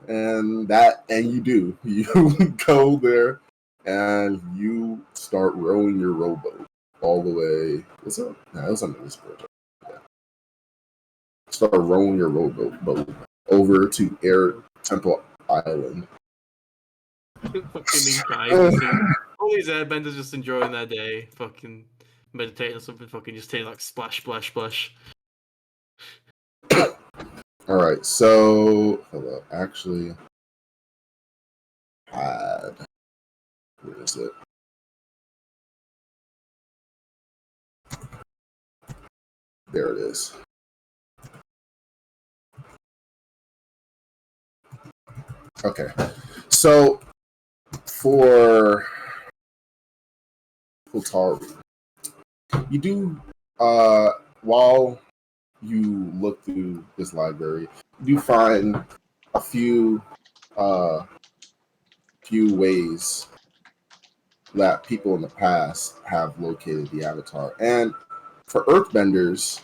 [SPEAKER 1] and you do. You go there, and you start rowing your rowboat all the way. What's up? No, it was under this bridge. Yeah. Start rowing your rowboat over to Air Temple Island.
[SPEAKER 3] Fucking these guys. All these airbenders just enjoying their day, fucking meditating or something, fucking just taking like splash, splash, splash.
[SPEAKER 1] Alright, so hello. Actually had where is it? There it is. Okay. So for Hotaru, you do while you look through this library, you do find a few ways that people in the past have located the Avatar. And for Earthbenders,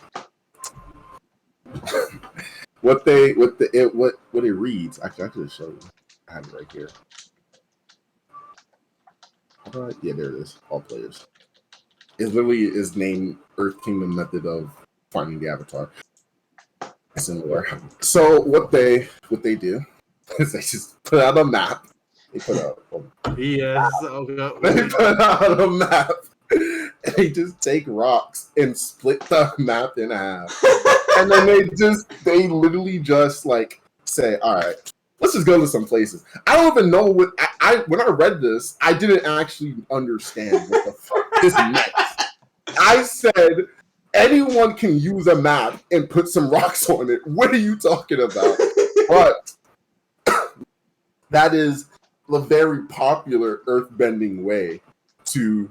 [SPEAKER 1] what it reads, actually I could show you. I have it right here. Yeah, there it is. All players. It literally is named Earth Kingdom Method of Finding the Avatar. Similar. So what they do is they just put out a map. They put out
[SPEAKER 3] They
[SPEAKER 1] put out a map. And they just take rocks and split the map in half. And then they literally just like say, all right, let's just go to some places. I don't even know what when I read this, I didn't actually understand what the fuck this meant. I said anyone can use a map and put some rocks on it. What are you talking about? But that is the very popular earthbending way to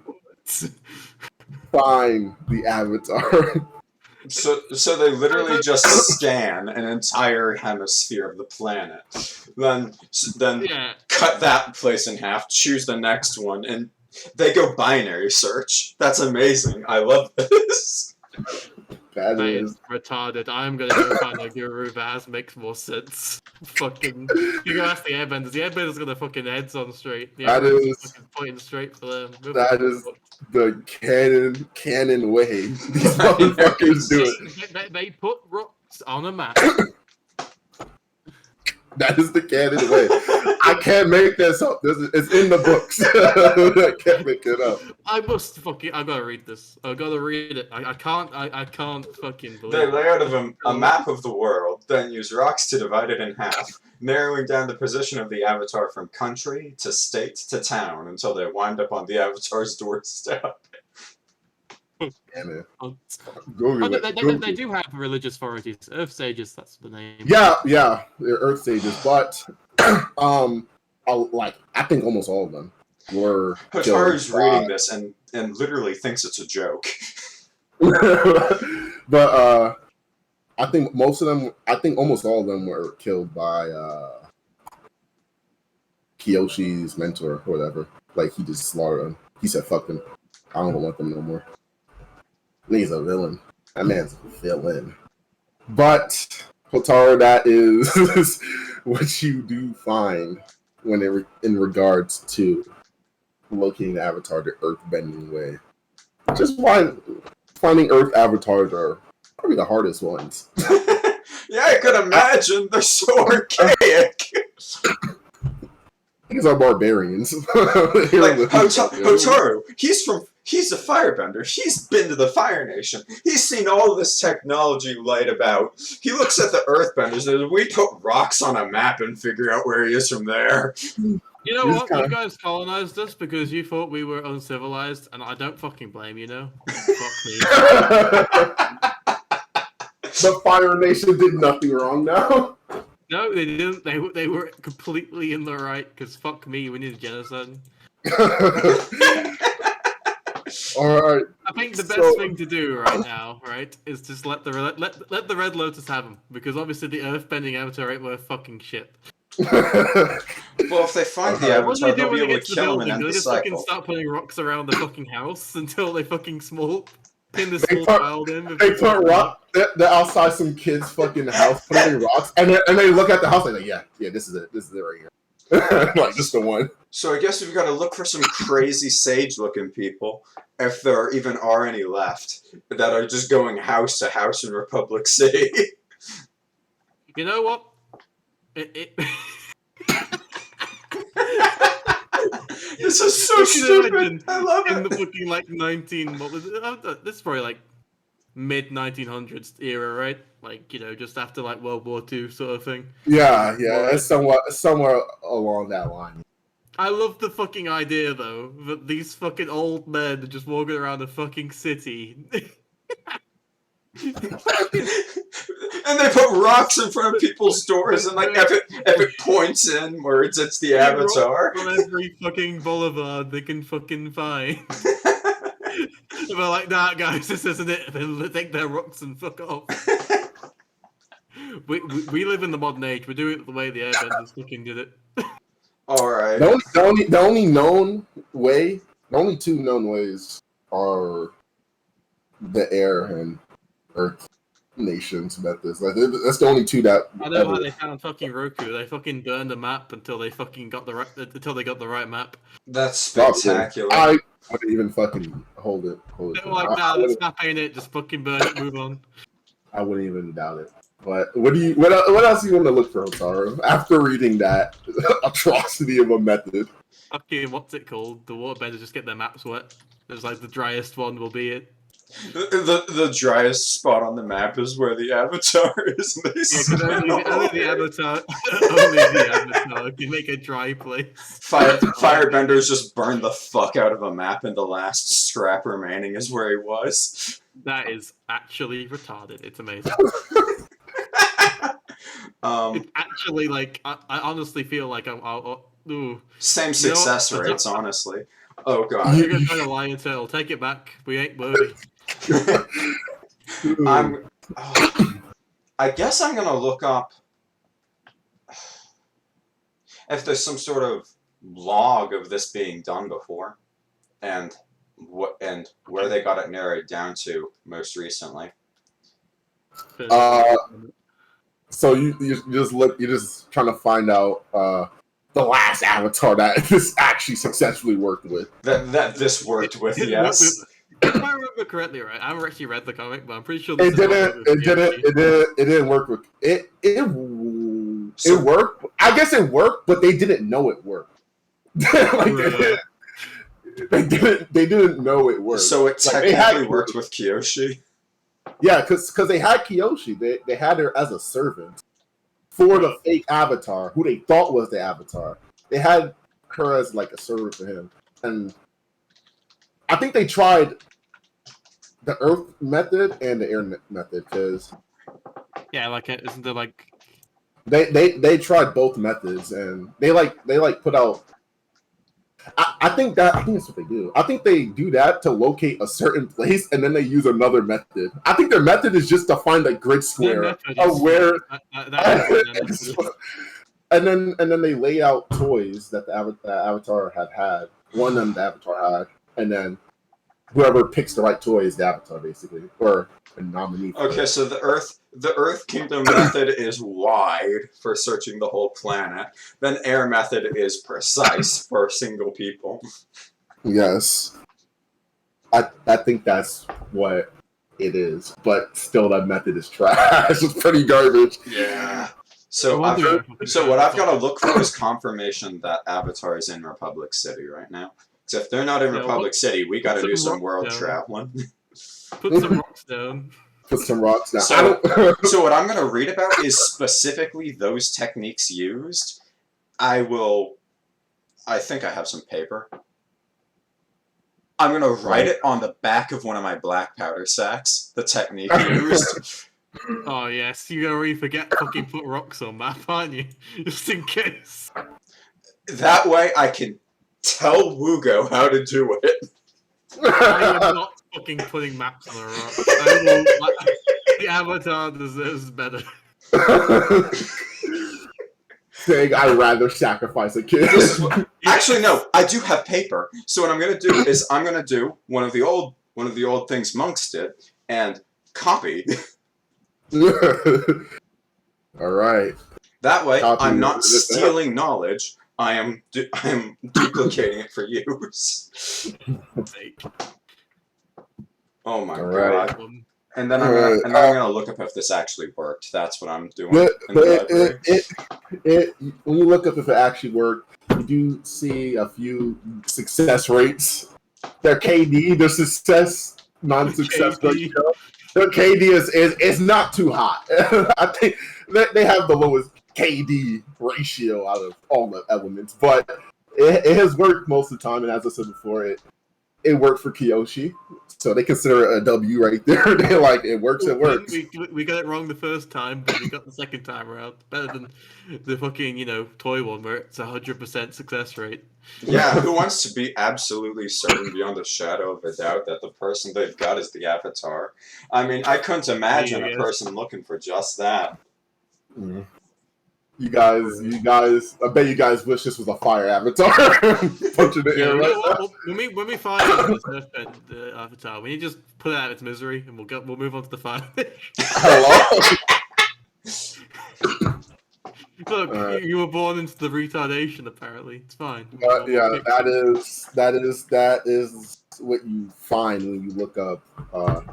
[SPEAKER 1] find the Avatar.
[SPEAKER 4] So they literally just scan an entire hemisphere of the planet, then cut that place in half, choose the next one, and they go binary search. That's amazing. I love this.
[SPEAKER 1] That is
[SPEAKER 3] retarded. I'm gonna go find a guru that makes more sense. Fucking, you go ask the Airbenders. The Airbenders got their fucking heads on straight.
[SPEAKER 1] That is
[SPEAKER 3] fucking pointing straight for them.
[SPEAKER 1] That is the canon way. These motherfuckers do it.
[SPEAKER 3] They put rocks on a map.
[SPEAKER 1] That is the canon way. I can't make this up. It's in the books. I can't make it up.
[SPEAKER 5] I gotta read this. I gotta read it. I can't fucking believe
[SPEAKER 4] They
[SPEAKER 5] it.
[SPEAKER 4] lay out of a map of the world, then use rocks to divide it in half, narrowing down the position of the avatar from country to state to town until they wind up on the avatar's doorstep.
[SPEAKER 1] Yeah, man.
[SPEAKER 5] Oh,
[SPEAKER 1] Google it.
[SPEAKER 5] they do have religious authorities. Earth Sages, that's the name.
[SPEAKER 1] Yeah, they're Earth Sages, but I think almost all of them were.
[SPEAKER 4] Hotaru's reading this and literally thinks it's a joke.
[SPEAKER 1] But I think most of them. I think almost all of them were killed by Kyoshi's mentor or whatever. Like he just slaughtered them. He said, "Fuck them. I don't want them no more." He's a villain. That man's a villain. But Hotaru, that is what you do find when in regards to locating the avatar the earthbending way. Just finding earth avatars are probably the hardest ones.
[SPEAKER 4] Yeah, I could imagine. They're so archaic.
[SPEAKER 1] These are barbarians.
[SPEAKER 4] Like Hotaru, he's a firebender. He's been to the Fire Nation. He's seen all this technology light about. He looks at the Earthbenders and we put rocks on a map and figure out where he is from there.
[SPEAKER 5] You know what? You guys colonized us because you thought we were uncivilized, and I don't fucking blame you, know? Fuck me.
[SPEAKER 1] The Fire Nation did nothing wrong now.
[SPEAKER 5] No, they didn't. They were completely in the right, because fuck me, we need a genocide.
[SPEAKER 1] Alright.
[SPEAKER 5] I think the best thing to do right now, right, is just let the Red Lotus have them, because obviously the earthbending avatar ain't worth fucking shit.
[SPEAKER 4] Well, if they find the avatar, they'll be able to kill him and end
[SPEAKER 5] they
[SPEAKER 4] the
[SPEAKER 5] just fucking
[SPEAKER 4] cycle.
[SPEAKER 5] start putting rocks around the fucking house until they fucking pin the small child in.
[SPEAKER 1] They put rock. They're outside some kid's fucking house putting rocks, and they look at the house like, yeah, this is it right here. Like just the one.
[SPEAKER 4] So I guess we've got to look for some crazy sage-looking people, if there even are any left, that are just going house to house in Republic City.
[SPEAKER 5] You know what?
[SPEAKER 4] This is so stupid. I love it.
[SPEAKER 5] In the fucking like 19, what was it? This is probably like mid 1900s era, right? Like, you know, just after like World War II sort of thing.
[SPEAKER 1] Yeah, it's somewhere along that line.
[SPEAKER 5] I love the fucking idea though that these fucking old men are just walking around the fucking city.
[SPEAKER 4] And they put rocks in front of people's doors, and like Epic points in where it's the avatar.
[SPEAKER 5] On every fucking boulevard they can fucking find. They're like, nah, guys, this isn't it. They take their rocks and fuck off. We live in the modern age. We do it the way the Airbenders fucking did it.
[SPEAKER 4] All right.
[SPEAKER 1] The only known way, the only two known ways are the air and earth nations methods. Like that's the only two that.
[SPEAKER 5] I know how they found fucking Roku. They fucking burned the map until they fucking got the right map.
[SPEAKER 4] That's spectacular.
[SPEAKER 1] I wouldn't even fucking hold it.
[SPEAKER 5] They were like, nah, this map ain't it. Just fucking burn it. Move on.
[SPEAKER 1] I wouldn't even doubt it. But what else do you want to look for, Hotaru? After reading that atrocity of a method.
[SPEAKER 5] Fucking what's it called? The waterbenders just get their maps wet. There's like the driest one will be it.
[SPEAKER 4] The driest spot on the map is where the avatar is. And
[SPEAKER 5] only the avatar can make a dry place.
[SPEAKER 4] Firebenders just burn the fuck out of a map, and the last scrap remaining is where he was.
[SPEAKER 5] That is actually retarded. It's amazing. It's actually like I honestly feel like ooh.
[SPEAKER 4] Same success rates, honestly. Oh god.
[SPEAKER 5] You're gonna try to lie into it. I'll take it back. We ain't worthy.
[SPEAKER 4] I guess I'm gonna look up if there's some sort of log of this being done before, and where they got it narrowed down to most recently.
[SPEAKER 1] So you're just trying to find out the last avatar that this actually successfully worked with.
[SPEAKER 4] That this worked with, yes.
[SPEAKER 5] If I remember correctly, right? I haven't actually read the comic, but I'm pretty sure
[SPEAKER 1] It didn't work with it. It worked. I guess it worked, but they didn't know it worked. They didn't know it worked.
[SPEAKER 4] So it
[SPEAKER 1] Like,
[SPEAKER 4] technically worked with Kyoshi.
[SPEAKER 1] Yeah, because they had Kyoshi. They had her as a servant for the fake avatar, who they thought was the avatar. They had her as like a servant for him, and I think they tried the Earth method and the Air method because
[SPEAKER 5] like isn't there like
[SPEAKER 1] they tried both methods, and they put out. I think that's what they do. I think they do that to locate a certain place, and then they use another method. I think their method is just to find a grid square of where, and then they lay out toys that the avatar had. One of them the avatar had, and then whoever picks the right toy is the avatar, basically, or a nominee.
[SPEAKER 4] Okay, so the Earth Kingdom method is wide for searching the whole planet. Then Air method is precise for single people.
[SPEAKER 1] Yes, I think that's what it is, but still, that method is trash. It's pretty garbage.
[SPEAKER 4] Yeah. So what I've got to look for is confirmation that Avatar is in Republic City right now. Because if they're not in Republic City, we got to do some world traveling.
[SPEAKER 5] Put some rocks down.
[SPEAKER 1] Put some rocks down.
[SPEAKER 4] So what I'm going to read about is specifically those techniques used. I think I have some paper. I'm going to write it on the back of one of my black powder sacks, the technique used.
[SPEAKER 5] Oh yes, you're gonna really forget fucking put rocks on map, aren't you? Just in case.
[SPEAKER 4] That way I can tell Wugou how to do it.
[SPEAKER 5] I am not fucking putting maps on a rock. The Avatar deserves better.
[SPEAKER 1] Saying I'd rather sacrifice a kid.
[SPEAKER 4] Actually, no, I do have paper. So what I'm gonna do is I'm gonna do one of the old things monks did and copy.
[SPEAKER 1] All right.
[SPEAKER 4] That way,
[SPEAKER 1] Copy
[SPEAKER 4] I'm not stealing knowledge. I am duplicating it for use. Oh my god! And then I'm gonna look up if this actually worked. That's what I'm doing.
[SPEAKER 1] When you look up if it actually worked, you do see a few success rates. Their KD, their success, non-success ratio. Their KD is not too high. I think they have the lowest KD ratio out of all the elements, but it has worked most of the time. And as I said before, it worked for Kyoshi, so they consider it a W right there. They're like, it works. It works.
[SPEAKER 5] We got it wrong the first time, but we got the second time around. Better than the fucking toy one where it's 100% success rate.
[SPEAKER 4] Yeah, who wants to be absolutely certain beyond a shadow of a doubt that the person they've got is the avatar? I mean, I couldn't imagine a person looking for just that.
[SPEAKER 1] Mm-hmm. You guys, I bet you guys wish this was a fire avatar. Punching the air right
[SPEAKER 5] when we find the avatar, we need to just put it out of its misery, and we'll move on to the fire. Look, you were born into the retardation. Apparently, it's fine.
[SPEAKER 1] Yeah, that is what you find when you look up.
[SPEAKER 4] Oh,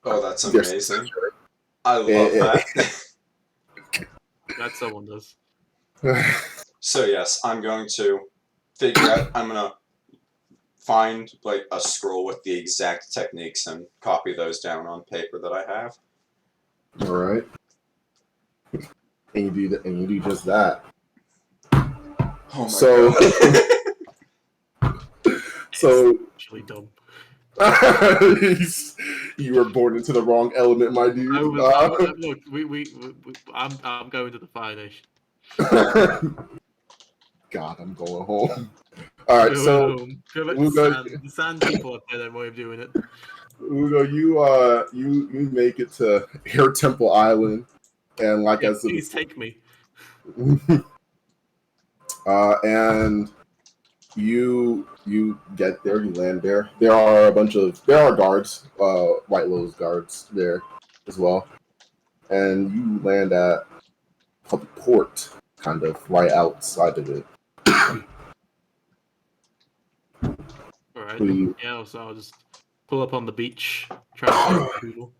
[SPEAKER 4] that's amazing! I love that.
[SPEAKER 5] That someone does.
[SPEAKER 4] So yes, I'm going to figure out. I'm gonna find like a scroll with the exact techniques and copy those down on paper that I have.
[SPEAKER 1] All right. And you do just that.
[SPEAKER 4] Oh my god.
[SPEAKER 1] So
[SPEAKER 5] actually dumb.
[SPEAKER 1] You were born into the wrong element, my dude.
[SPEAKER 5] Look, I'm going to the Fire Nation.
[SPEAKER 1] God, I'm going home. All right, so
[SPEAKER 5] the sand people up there, their way of doing it.
[SPEAKER 1] Wugou, you make it to Air Temple Island, and like I said,
[SPEAKER 5] please take me.
[SPEAKER 1] And you get there, you land there. There are guards, White Lotus guards there as well, and you land at a port, kind of right outside of it.
[SPEAKER 5] All right. Yeah, so I'll just pull up on the beach, try to find people.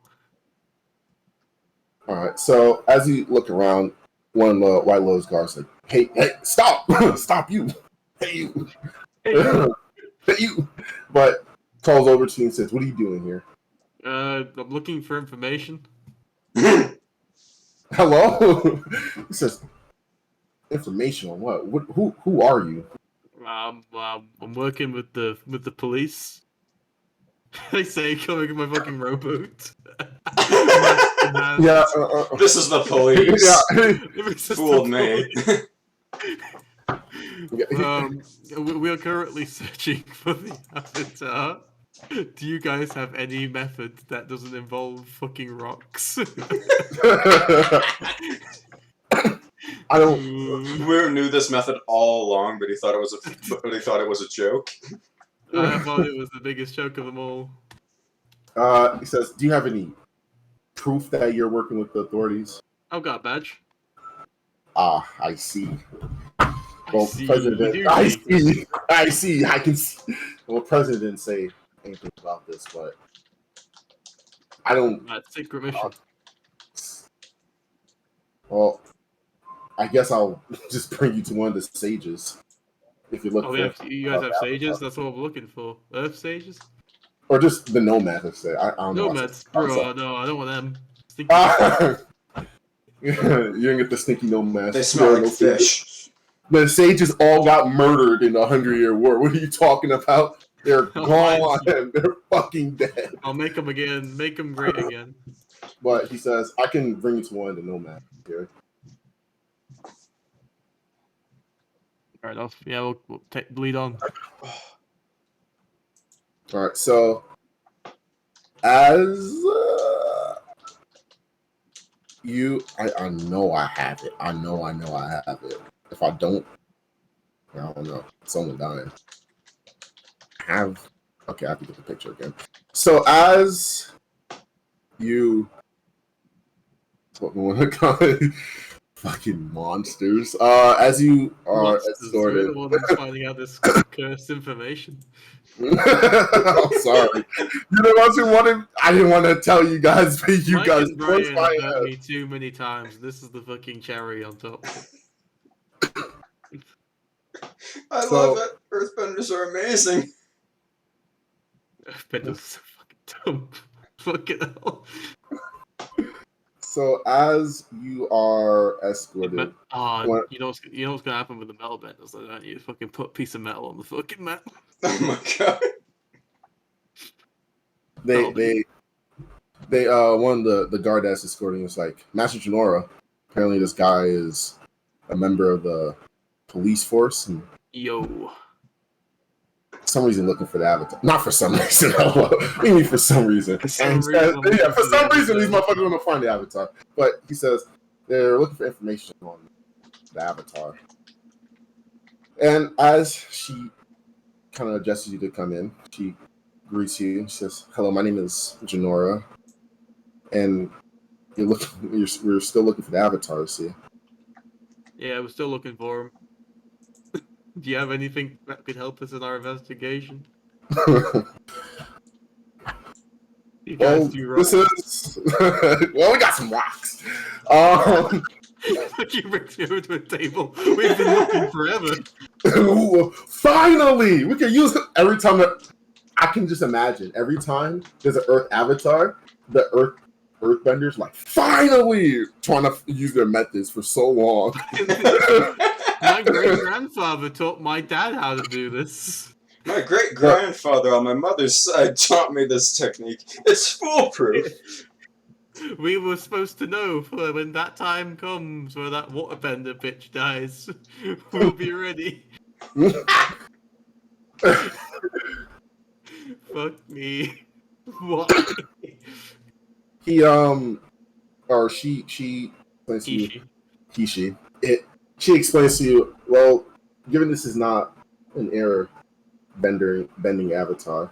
[SPEAKER 1] All right. So as you look around, one of the White Lotus guards like, Hey, stop! Stop you! Hey, you! Hey, you! But calls over to you and says, "What are you doing here?"
[SPEAKER 5] I'm looking for information.
[SPEAKER 1] Hello? He says, "Information on what? Who are you?"
[SPEAKER 5] I'm working with the police. They say coming in my fucking rowboat.
[SPEAKER 1] Yeah.
[SPEAKER 4] This is the police.
[SPEAKER 1] Yeah.
[SPEAKER 4] Fooled me.
[SPEAKER 5] We are currently searching for the avatar. Do you guys have any method that doesn't involve fucking rocks?
[SPEAKER 1] I don't.
[SPEAKER 4] We knew this method all along, but he thought it was a joke.
[SPEAKER 5] I thought it was the biggest joke of them all.
[SPEAKER 1] He says, "Do you have any proof that you're working with the authorities?"
[SPEAKER 5] I've got a badge.
[SPEAKER 1] Ah, I see.
[SPEAKER 5] I see.
[SPEAKER 1] I see. I can see. Well, President didn't say anything about this, but I don't.
[SPEAKER 5] That's secret mission.
[SPEAKER 1] Well, I guess I'll just bring you to one of the sages if you look
[SPEAKER 5] Oh,
[SPEAKER 1] for.
[SPEAKER 5] you guys have sages? That's what I'm looking for. Earth sages?
[SPEAKER 1] Or just the nomads, I say. I don't know.
[SPEAKER 5] Nomads? Bro, no, I don't want them. Stinky.
[SPEAKER 1] You didn't get the stinky nomads.
[SPEAKER 4] They smell like fish.
[SPEAKER 1] The sages all got murdered in the 100-Year War. What are you talking about? They're gone. They're fucking dead.
[SPEAKER 5] I'll make them again. Make them great again.
[SPEAKER 1] But he says, I can bring you to one of the nomads here.
[SPEAKER 5] Fair enough. Yeah, we'll bleed on.
[SPEAKER 1] All right, so as I know I have it. I know I have it. If I don't, I don't know. Someone dying. Okay, I have to get the picture again. So as you, what want to call it? Fucking monsters. As you are escorted.
[SPEAKER 5] We're the ones finding out this cursed information.
[SPEAKER 1] I'm sorry. You know what you wanted? I didn't want to tell you guys, but you
[SPEAKER 5] Mike
[SPEAKER 1] guys
[SPEAKER 5] and Brian have hurt me too many times. This is the fucking cherry on top.
[SPEAKER 4] I love it. Earthbenders are amazing.
[SPEAKER 5] Earthbenders are so fucking dumb. Fucking hell.
[SPEAKER 1] So as you are escorted,
[SPEAKER 5] you know what's gonna happen with the metal benders, though, don't you? Fucking put a piece of metal on the fucking map.
[SPEAKER 4] Oh my god.
[SPEAKER 1] they one of the guard that's escorting is like, Master Genora. Apparently, this guy is a member of the police force, and
[SPEAKER 5] Yo.
[SPEAKER 1] for some reason looking for the avatar. Not for some reason. What do you mean for some reason? For some reason these motherfuckers want to find the avatar. But he says they're looking for information on the avatar. And as she kind of gestures you to come in, she greets you. She says, "Hello, my name is Genora, and we're still looking for the avatar. See?"
[SPEAKER 5] Yeah, we're still looking for him. Do you have anything that could help us in our investigation? You guys do rocks.
[SPEAKER 1] Well, we got some rocks.
[SPEAKER 5] You bring me over to a table. We've been looking forever.
[SPEAKER 1] Ooh, finally, we can use it every time. I can just imagine every time there's an Earth avatar, the Earthbenders like finally trying to use their methods for so long.
[SPEAKER 5] My great-grandfather taught my dad how to do this.
[SPEAKER 4] My great-grandfather on my mother's side taught me this technique. It's foolproof.
[SPEAKER 5] We were supposed to know for when that time comes where that waterbender bitch dies. We'll be ready. Fuck me. Why?
[SPEAKER 1] He or she explains to you. Kyoshi. She explains to you, well, given this is not an error bending avatar,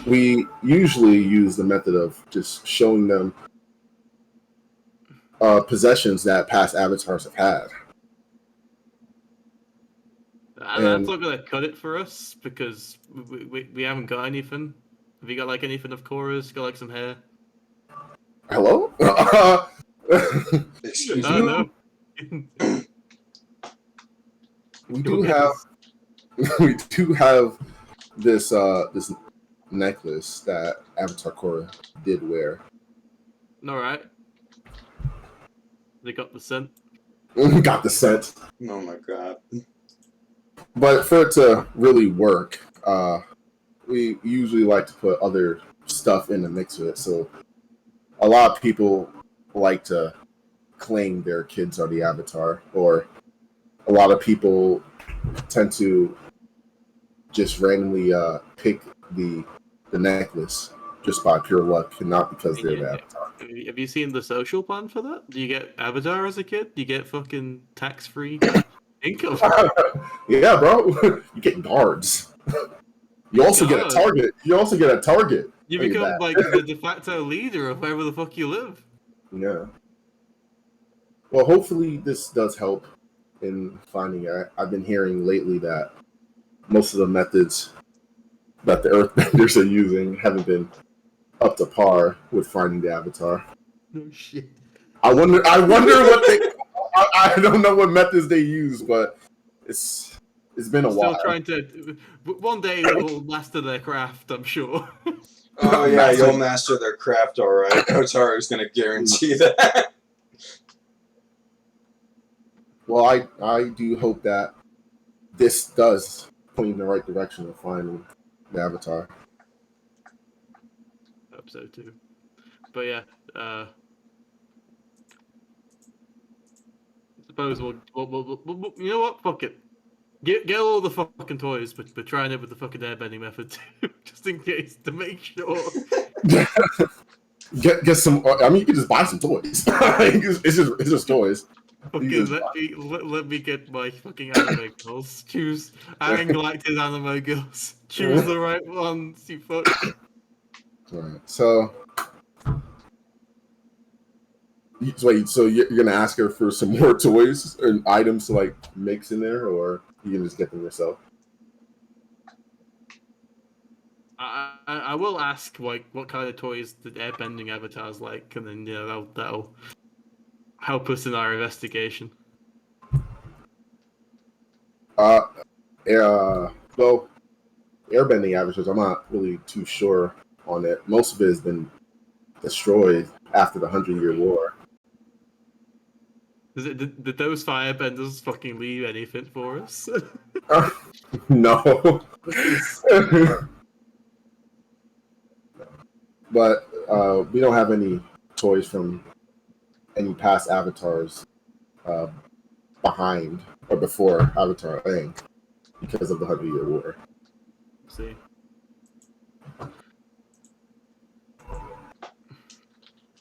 [SPEAKER 1] we usually use the method of just showing them possessions that past avatars have had.
[SPEAKER 5] That's not gonna cut it for us because we haven't got anything. Have you got like anything of Korra's? Got like some hair?
[SPEAKER 1] Hello?
[SPEAKER 4] Excuse
[SPEAKER 5] me. No.
[SPEAKER 1] We do have we do have this this necklace that Avatar Korra did wear.
[SPEAKER 5] All right. They got the scent.
[SPEAKER 1] Got the scent.
[SPEAKER 4] Oh my god.
[SPEAKER 1] But for it to really work, we usually like to put other stuff in the mix with it. So a lot of people like to claim their kids are the Avatar, or a lot of people tend to just randomly pick the necklace just by pure luck and not because they're the Avatar.
[SPEAKER 5] Have you seen the social plan for that? Do you get Avatar as a kid? Do you get fucking tax-free income?
[SPEAKER 1] Yeah, bro. You get guards. You also get a target. You also get a target.
[SPEAKER 5] You
[SPEAKER 1] Look at
[SPEAKER 5] become
[SPEAKER 1] that.
[SPEAKER 5] like the de facto leader of wherever the fuck you live.
[SPEAKER 1] Yeah. Well, hopefully this does help in finding it. I've been hearing lately that most of the methods that the Earthbenders are using haven't been up to par with finding the Avatar.
[SPEAKER 5] No shit.
[SPEAKER 1] I wonder what they. I don't know what methods they use, but it's been a
[SPEAKER 5] Still
[SPEAKER 1] while.
[SPEAKER 5] trying to. One day we'll master their craft, I'm sure.
[SPEAKER 4] Oh yeah, you'll master their craft, all right. Hotaru's gonna guarantee that.
[SPEAKER 1] Well, I do hope that this does point in the right direction of finding the Avatar.
[SPEAKER 5] Hope so too. But yeah, suppose we'll you know what? Fuck it. Get all the fucking toys, but trying it with the fucking airbending method too, just in case to make sure.
[SPEAKER 1] Get some. I mean, you can just buy some toys. it's just toys.
[SPEAKER 5] Fucking let me get my fucking anime girls. Choose Aaron Galactic anime girls. Choose the right ones. You fuck.
[SPEAKER 1] Right. So wait. So you're gonna ask her for some more toys and items to like mix in there, or you can just get them yourself?
[SPEAKER 5] I will ask like what kind of toys the airbending avatars like, and then that'll help us in our investigation.
[SPEAKER 1] Well, airbending avatars, I'm not really too sure on it. Most of it has been destroyed after the 100-Year War.
[SPEAKER 5] Did those firebenders fucking leave anything for us?
[SPEAKER 1] No. But we don't have any toys from any past avatars behind or before Avatar Aang because of the 100-Year War.
[SPEAKER 5] Let's see.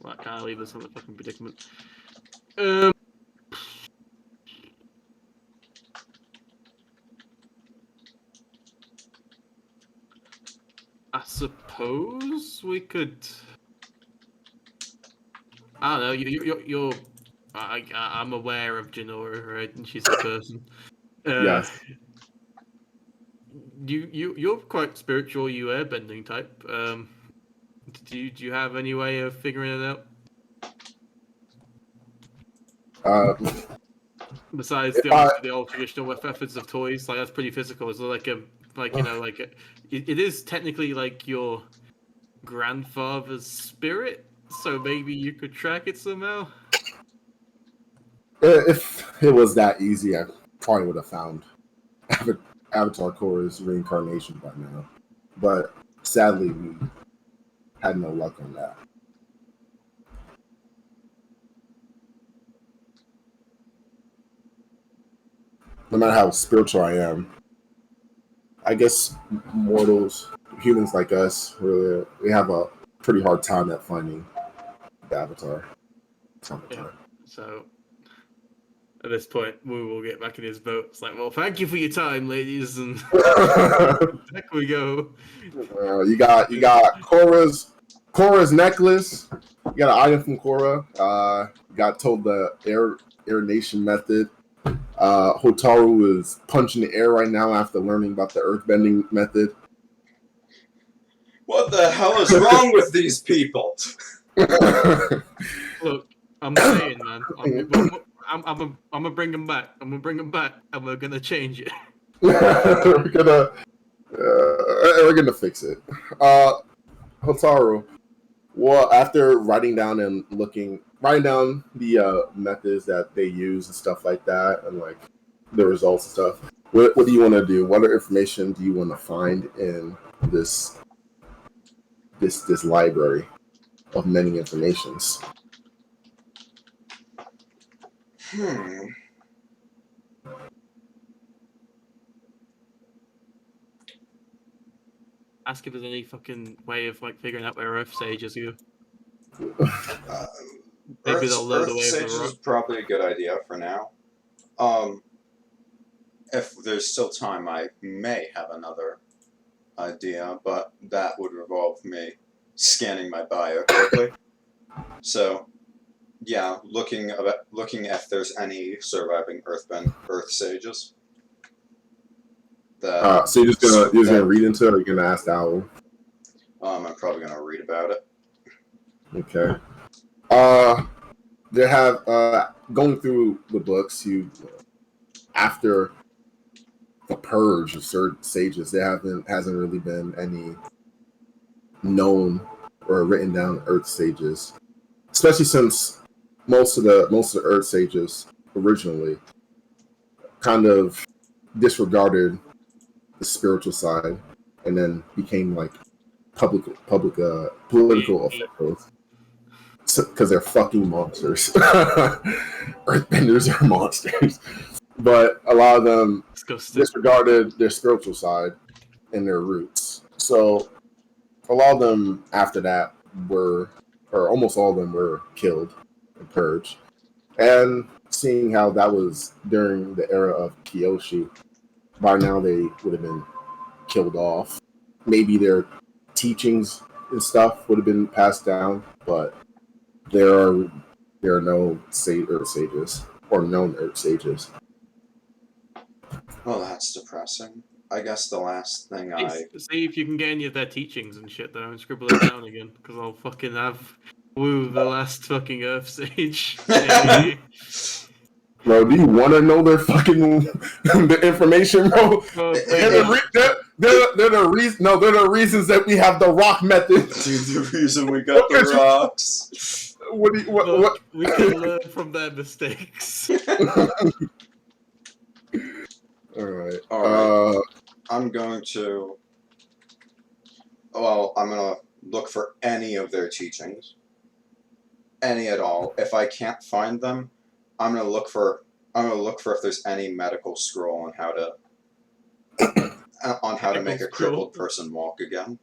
[SPEAKER 5] Well, I can't leave us in a fucking predicament. I suppose we could. I don't know. You're. I'm aware of Janora, right? And she's a person.
[SPEAKER 1] Yes.
[SPEAKER 5] You're quite spiritual. You airbending type. Do you have any way of figuring it out? Besides the old traditional methods of toys, like that's pretty physical. It's like it is technically like your grandfather's spirit, so maybe you could track it somehow.
[SPEAKER 1] If it was that easy, I probably would have found Avatar Korra's reincarnation by now. But sadly, we had no luck on that. No matter how spiritual I am, I guess mortals, humans like us, really, we have a pretty hard time at finding the Avatar.
[SPEAKER 5] Yeah. So at this point, we will get back in his boat. It's like, well, thank you for your time, ladies, and back we go.
[SPEAKER 1] You got Korra's necklace. You got an item from Korra. Got told the air nation method. Hotaru is punching the air right now after learning about the earthbending method.
[SPEAKER 4] What the hell is wrong with these people?
[SPEAKER 5] Look, I'm saying, man. I'm gonna bring them back. I'm gonna bring them back, and we're gonna change it.
[SPEAKER 1] we're gonna fix it. Hotaru, well, after writing down the methods that they use and stuff like that, and like the results and stuff, what do you want to do? What other information do you want to find in this library of many informations?
[SPEAKER 5] Ask if there's any fucking way of like figuring out where Earth sages go. Maybe they'll load away
[SPEAKER 4] Sages
[SPEAKER 5] from the
[SPEAKER 4] is
[SPEAKER 5] rock.
[SPEAKER 4] probably a good idea for now. If there's still time, I may have another idea, but that would involve me scanning my bio quickly. So, yeah, looking if there's any surviving Earth sages.
[SPEAKER 1] So you're just gonna read into it, or you're gonna ask Owl?
[SPEAKER 4] I'm probably gonna read about it.
[SPEAKER 1] Okay. They have going through the books. After the purge of certain sages, there hasn't really been any known or written down Earth sages, especially since most of the Earth sages originally kind of disregarded the spiritual side and then became like political officials because they're fucking monsters. Earthbenders are monsters, but a lot of them disregarded their spiritual side and their roots. So a lot of them after that almost all of them were killed and purged. And seeing how that was during the era of Kyoshi, by now they would have been killed off. Maybe their teachings and stuff would have been passed down, but there are no Earth sages or known Earth sages.
[SPEAKER 4] Well, that's depressing. I guess the last thing
[SPEAKER 5] See if you can get any of their teachings and shit though, and scribble it down again, because I'll fucking have Wu, the last fucking Earth sage.
[SPEAKER 1] Bro, do you want to know their fucking the information, bro? They're the reasons that we have the rock method.
[SPEAKER 4] Dude, the reason we got the rocks.
[SPEAKER 5] What? We can learn from their mistakes.
[SPEAKER 1] All right.
[SPEAKER 4] I'm going to look for any of their teachings, any at all. If I can't find them, I'm gonna look for if there's any medical scroll on how to make a crippled person walk again.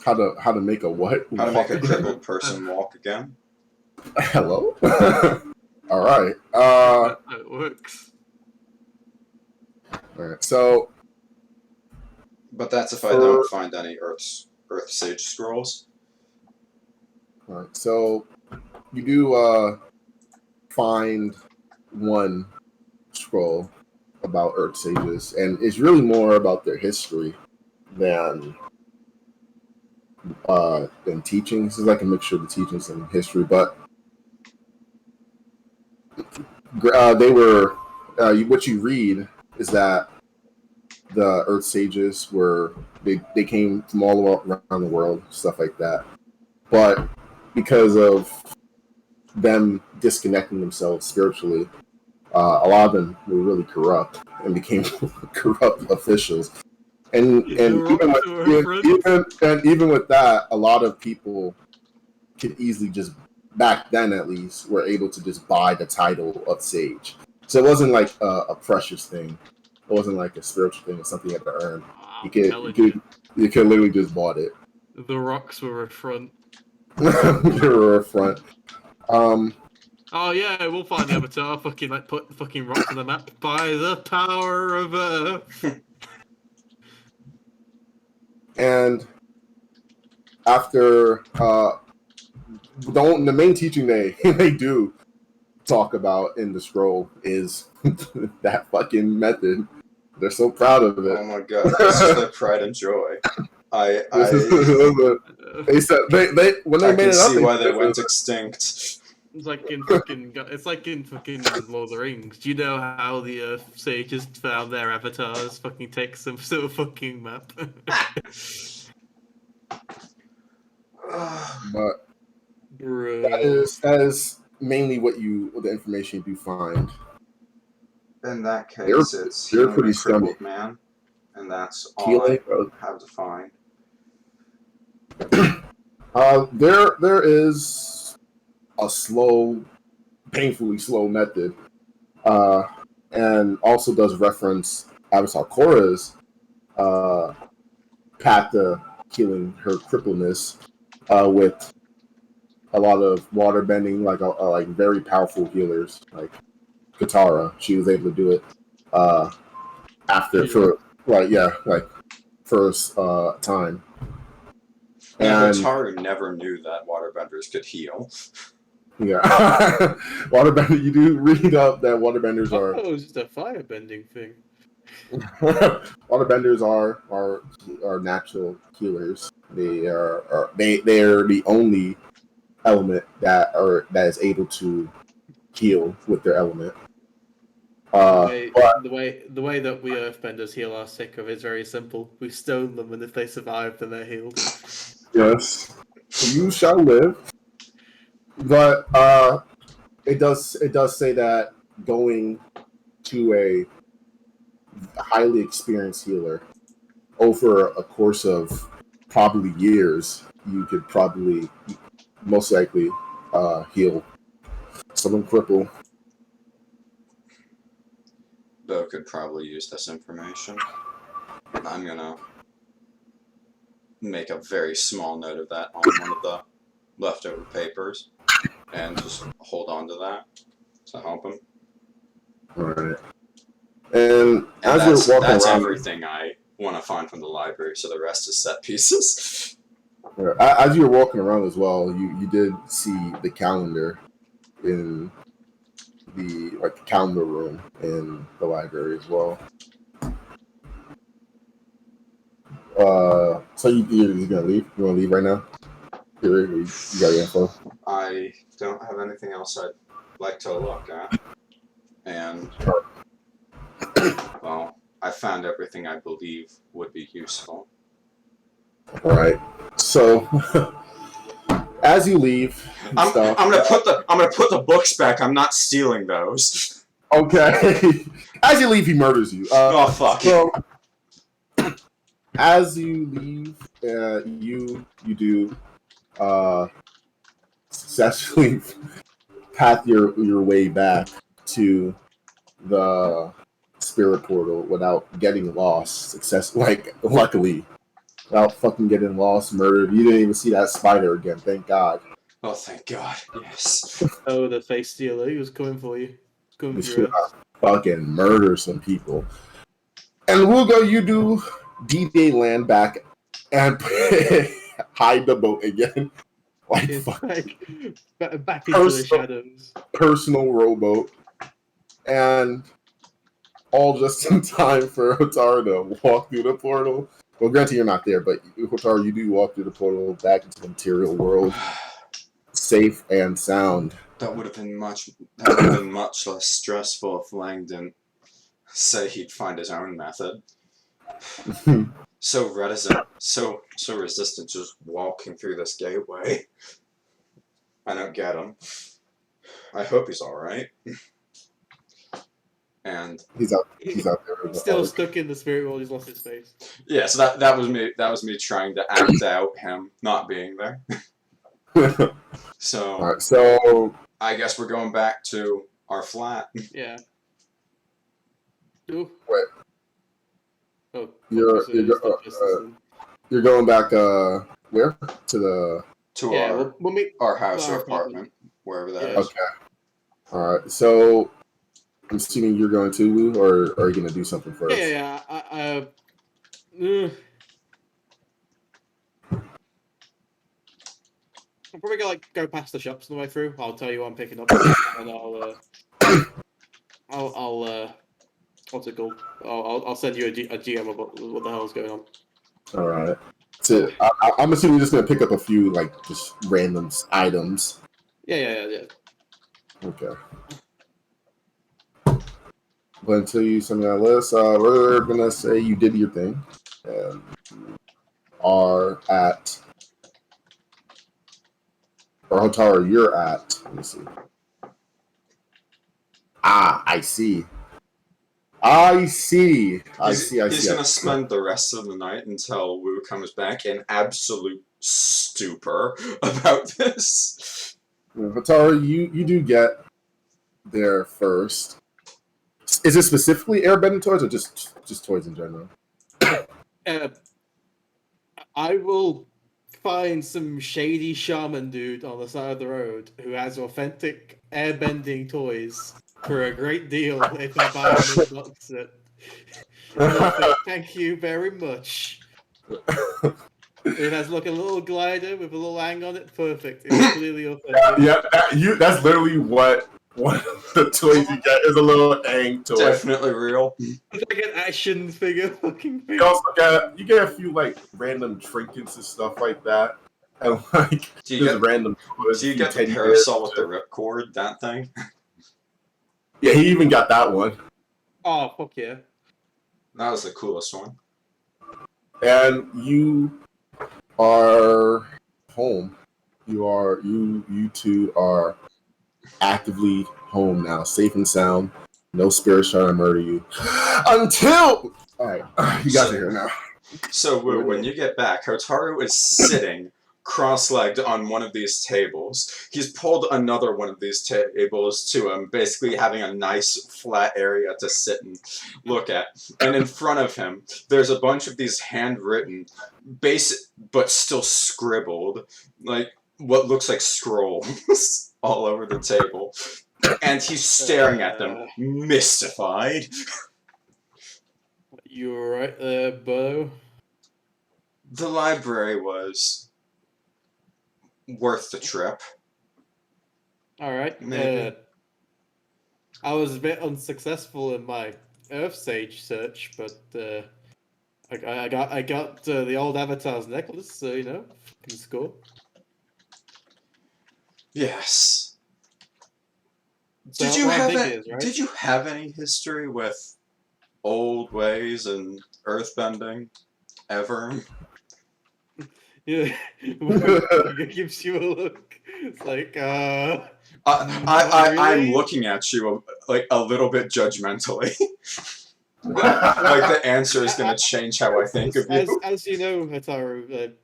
[SPEAKER 1] How to make a what?
[SPEAKER 4] How to make a crippled person walk again.
[SPEAKER 1] Hello? All right.
[SPEAKER 5] It works.
[SPEAKER 1] All right. So,
[SPEAKER 4] but that's if I don't find any Earth Sage scrolls.
[SPEAKER 1] All right. So, you do find one scroll about Earth Sages, and it's really more about their history than teachings. It's like a mixture of the teachings and history, but they were what you read is that the Earth Sages they came from all around the world, stuff like that, but because of them disconnecting themselves spiritually, a lot of them were really corrupt and became corrupt officials. And even with that, a lot of people could easily just, back then at least, were able to just buy the title of sage. So it wasn't like a precious thing. It wasn't like a spiritual thing or something you had to earn. You could literally just bought it.
[SPEAKER 5] The rocks were a front.
[SPEAKER 1] They were a front.
[SPEAKER 5] Oh yeah, we'll find the Avatar. Fucking like put the fucking rocks on the map by the power of Earth.
[SPEAKER 1] And after the main teaching they do talk about in the scroll is that fucking method. They're so proud of it.
[SPEAKER 4] Oh my god, this is their pride and joy.
[SPEAKER 1] They said they when they made it up.
[SPEAKER 4] I can see why they went extinct.
[SPEAKER 5] It's like in fucking Lord of the Rings. Do you know how the Earth sages found their avatars? Fucking take some sort of fucking map.
[SPEAKER 1] But
[SPEAKER 5] Bro.
[SPEAKER 1] that is mainly the information you do find.
[SPEAKER 4] In that case, it's
[SPEAKER 1] they're
[SPEAKER 4] healing
[SPEAKER 1] pretty
[SPEAKER 4] a crippled
[SPEAKER 1] stunning.
[SPEAKER 4] man, and that's all
[SPEAKER 1] Healing,
[SPEAKER 4] I have to find.
[SPEAKER 1] there is a slow, painfully slow method, and also does reference Avatar Korra's path to healing her crippledness with a lot of water bending, like very powerful healers, like Katara. She was able to do it first time.
[SPEAKER 4] Now,
[SPEAKER 1] And
[SPEAKER 4] Hotaru never knew that waterbenders could heal.
[SPEAKER 1] yeah, waterbender. You do read up that waterbenders are.
[SPEAKER 5] Oh, it's just a firebending thing.
[SPEAKER 1] Waterbenders are natural healers. They're the only element that is able to heal with their element.
[SPEAKER 5] The way that we Earthbenders heal our sick of is very simple. We stone them, and if they survive, then they're healed.
[SPEAKER 1] Yes, you shall live. But it does say that going to a highly experienced healer over a course of probably years, you could probably most likely heal someone cripple.
[SPEAKER 4] Bo could probably use this information. I'm gonna make a very small note of that on one of the leftover papers and just hold on to that to help him.
[SPEAKER 1] Alright. And as you're walking
[SPEAKER 4] that's
[SPEAKER 1] around,
[SPEAKER 4] everything I want to find from the library, so the rest is set pieces.
[SPEAKER 1] as you're walking around as well, you did see the calendar in the calendar room in the library as well. So you're gonna leave? You wanna leave right now? You got your info?
[SPEAKER 4] I don't have anything else I'd like to look at. And, well, I found everything I believe would be useful.
[SPEAKER 1] Alright. So as you leave,
[SPEAKER 4] I'm gonna put the books back. I'm not stealing those.
[SPEAKER 1] Okay. As you leave, he murders you.
[SPEAKER 4] Oh fuck.
[SPEAKER 1] So, as you leave, you do successfully path your way back to the spirit portal without getting lost. Luckily, without fucking getting lost, murdered. You didn't even see that spider again. Thank God.
[SPEAKER 4] Oh, thank God. Yes.
[SPEAKER 5] Oh, the face stealer, he was coming for you. Coming
[SPEAKER 1] You
[SPEAKER 5] for
[SPEAKER 1] should
[SPEAKER 5] your ass.
[SPEAKER 1] fucking murder some people. And Wugou, you do D-Day land back and hide the boat again.
[SPEAKER 5] Back into the shadows.
[SPEAKER 1] Personal rowboat. And all just in time for Hotaru to walk through the portal. Well, granted, you're not there, but Hotaru, you do walk through the portal back into the material world. Safe and sound.
[SPEAKER 4] That would have been much less stressful if Lang didn't say he'd find his own method. So reticent, so resistant, just walking through this gateway. I don't get him. I hope he's all right. And
[SPEAKER 1] he's out there.
[SPEAKER 5] Still stuck in the spirit world. He's lost his face.
[SPEAKER 4] Yeah, so that was me. That was me trying to act out him not being there. So,
[SPEAKER 1] all right, so
[SPEAKER 4] I guess we're going back to our flat.
[SPEAKER 5] Yeah. Ooh.
[SPEAKER 1] Wait.
[SPEAKER 5] Oh,
[SPEAKER 1] you're going back. Where? To
[SPEAKER 5] we'll meet
[SPEAKER 4] our house or apartment, wherever that is.
[SPEAKER 1] Okay. All right. So I'm assuming you're going to Wu, or are you going to do something first?
[SPEAKER 5] Yeah. I'm probably gonna go past the shops on the way through. I'll tell you what I'm picking up, and I'll what's it called? I'll send you a GM about what the hell's going on.
[SPEAKER 1] All right. So I'm assuming you're just gonna pick up a few just random items.
[SPEAKER 5] Yeah.
[SPEAKER 1] Okay. But until you send me that list, we're gonna say you did your thing and are at, or Hotaru, you're at. Let me see. I see.
[SPEAKER 4] He's gonna spend the rest of the night until Wu comes back in absolute stupor about this.
[SPEAKER 1] Hotaru, you do get there first. Is it specifically airbending toys or just toys in general?
[SPEAKER 5] I will find some shady shaman dude on the side of the road who has authentic airbending toys for a great deal if I buy him a box set. Thank you very much. It has like a little glider with a little hang on it. Perfect. It's clearly authentic.
[SPEAKER 1] Yeah, that's literally what one of the toys you get is a little hang toy.
[SPEAKER 4] Definitely real.
[SPEAKER 5] It's like an action figure fucking thing.
[SPEAKER 1] You also get a few like random trinkets and stuff like that. And like random toys.
[SPEAKER 4] Do you get the parasol with the ripcord, that thing?
[SPEAKER 1] Yeah, he even got that one.
[SPEAKER 5] Oh, fuck yeah.
[SPEAKER 4] That was the coolest one.
[SPEAKER 1] And you are home. You two are actively home now, safe and sound. No spirits trying to murder you. Until alright, you guys are here now.
[SPEAKER 4] So Wu, when you get back, Hotaru is sitting cross-legged on one of these tables. He's pulled another one of these tables to him, basically having a nice flat area to sit and look at. And in front of him, there's a bunch of these handwritten, basic but still scribbled, like what looks like scrolls all over the table. And he's staring at them, mystified.
[SPEAKER 5] You were right there, Bo.
[SPEAKER 4] The library was worth the trip.
[SPEAKER 5] Alright.
[SPEAKER 4] Maybe.
[SPEAKER 5] I was a bit unsuccessful in my Earth Sage search, but I got the old Avatar's necklace, so you know, can score.
[SPEAKER 4] Yes.
[SPEAKER 5] So
[SPEAKER 4] Did you have any history with old ways and earthbending ever?
[SPEAKER 5] Yeah, it gives you a look. It's like,
[SPEAKER 4] I'm
[SPEAKER 5] really?
[SPEAKER 4] looking at you like a little bit judgmentally. Like the answer is going to change how I think of you.
[SPEAKER 5] As you know, Hotaru,